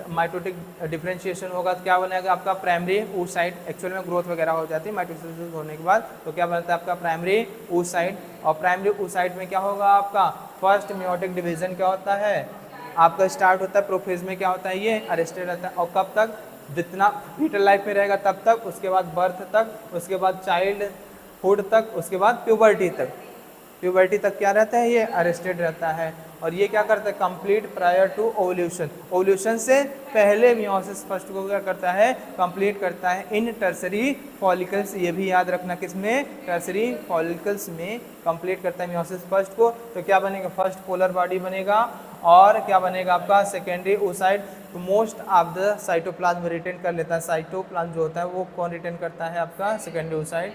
माइटोटिक डिफरेंशिएशन होगा, तो क्या बनेगा आपका प्राइमरी oocyte। एक्चुअल में ग्रोथ वगैरह हो जाती है माइटोसिस होने के बाद, तो क्या बनता है आपका प्राइमरी oocyte। और प्राइमरी oocyte में क्या होगा आपका, फर्स्ट मियोटिक डिवीजन क्या होता है आपका स्टार्ट होता है, प्रोफेज में क्या होता है, ये अरेस्टेड रहता है। और कब तक, जितना फीटल लाइफ में रहेगा तब तक, उसके बाद बर्थ तक, उसके बाद चाइल्ड हुड तक, उसके बाद प्यूबर्टी तक। प्यूबर्टी तक क्या रहता है, ये अरेस्टेड रहता है। और ये क्या करता है, complete prior to ovulation, ovulation से पहले मियोसिस फर्स्ट को क्या करता है, कंप्लीट करता है इन टर्सरी फॉलिकल्स। ये भी याद रखना, किसमें, टर्सरी फॉलिकल्स में कंप्लीट करता है मियोसिस फर्स्ट को। तो क्या बनेगा, फर्स्ट पोलर बॉडी बनेगा और क्या बनेगा आपका सेकेंडरी oocyte। तो most of the cytoplasm retain कर लेता है, साइटोप्लाज्म जो होता है वो कौन रिटेन करता है, आपका सेकेंडरी oocyte।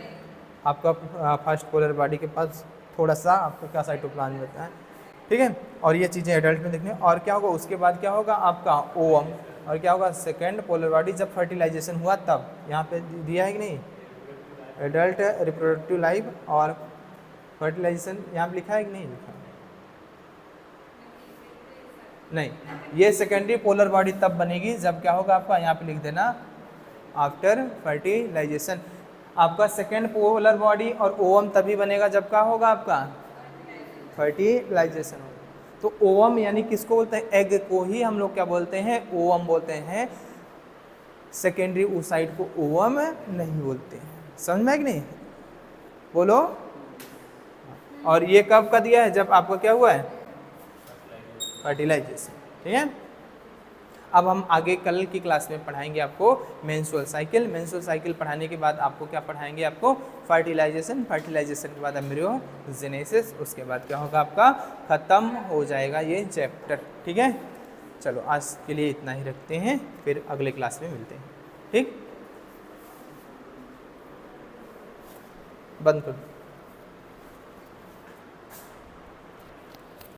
आपका फर्स्ट पोलर बॉडी के पास थोड़ा सा आपका क्या साइटोप्लाज्म रहता है, ठीक है। और ये चीज़ें एडल्ट में देखने, और क्या होगा उसके बाद, क्या होगा आपका ओवम, और क्या होगा सेकेंड पोलर बॉडी जब फर्टिलाइजेशन हुआ तब। यहाँ पे दिया है कि नहीं, एडल्ट रिप्रोडक्टिव लाइफ और फर्टिलाइजेशन, यहाँ पे लिखा है कि नहीं लिखा, नहीं, ये सेकेंडरी पोलर बॉडी तब बनेगी जब क्या होगा आपका, यहाँ पे लिख देना आफ्टर फर्टिलाइजेशन। आपका सेकेंड पोलर बॉडी और ओवम तभी बनेगा जब क्या होगा आपका, फर्टिलाइजेशन होगा। तो ओवम यानी किसको बोलते हैं, एग को ही हम लोग क्या बोलते हैं, ओवम बोलते हैं। सेकेंडरी oocyte को ओवम नहीं बोलते हैं, समझ में कि नहीं, बोलो। और ये कब का दिया है, जब आपका क्या हुआ है, फर्टिलाइजेशन, ठीक है। अब हम आगे कल की क्लास में पढ़ाएंगे आपको मेंस्ट्रुअल साइकिल। मेंस्ट्रुअल साइकिल पढ़ाने के बाद आपको क्या पढ़ाएंगे, आपको फर्टिलाइजेशन, फर्टिलाइजेशन के बाद एम्ब्रियोजेनेसिस, उसके बाद क्या होगा आपका, खत्म हो जाएगा ये चैप्टर, ठीक है। चलो आज के लिए इतना ही रखते हैं, फिर अगले क्लास में मिलते हैं, ठीक, बंद कर दो।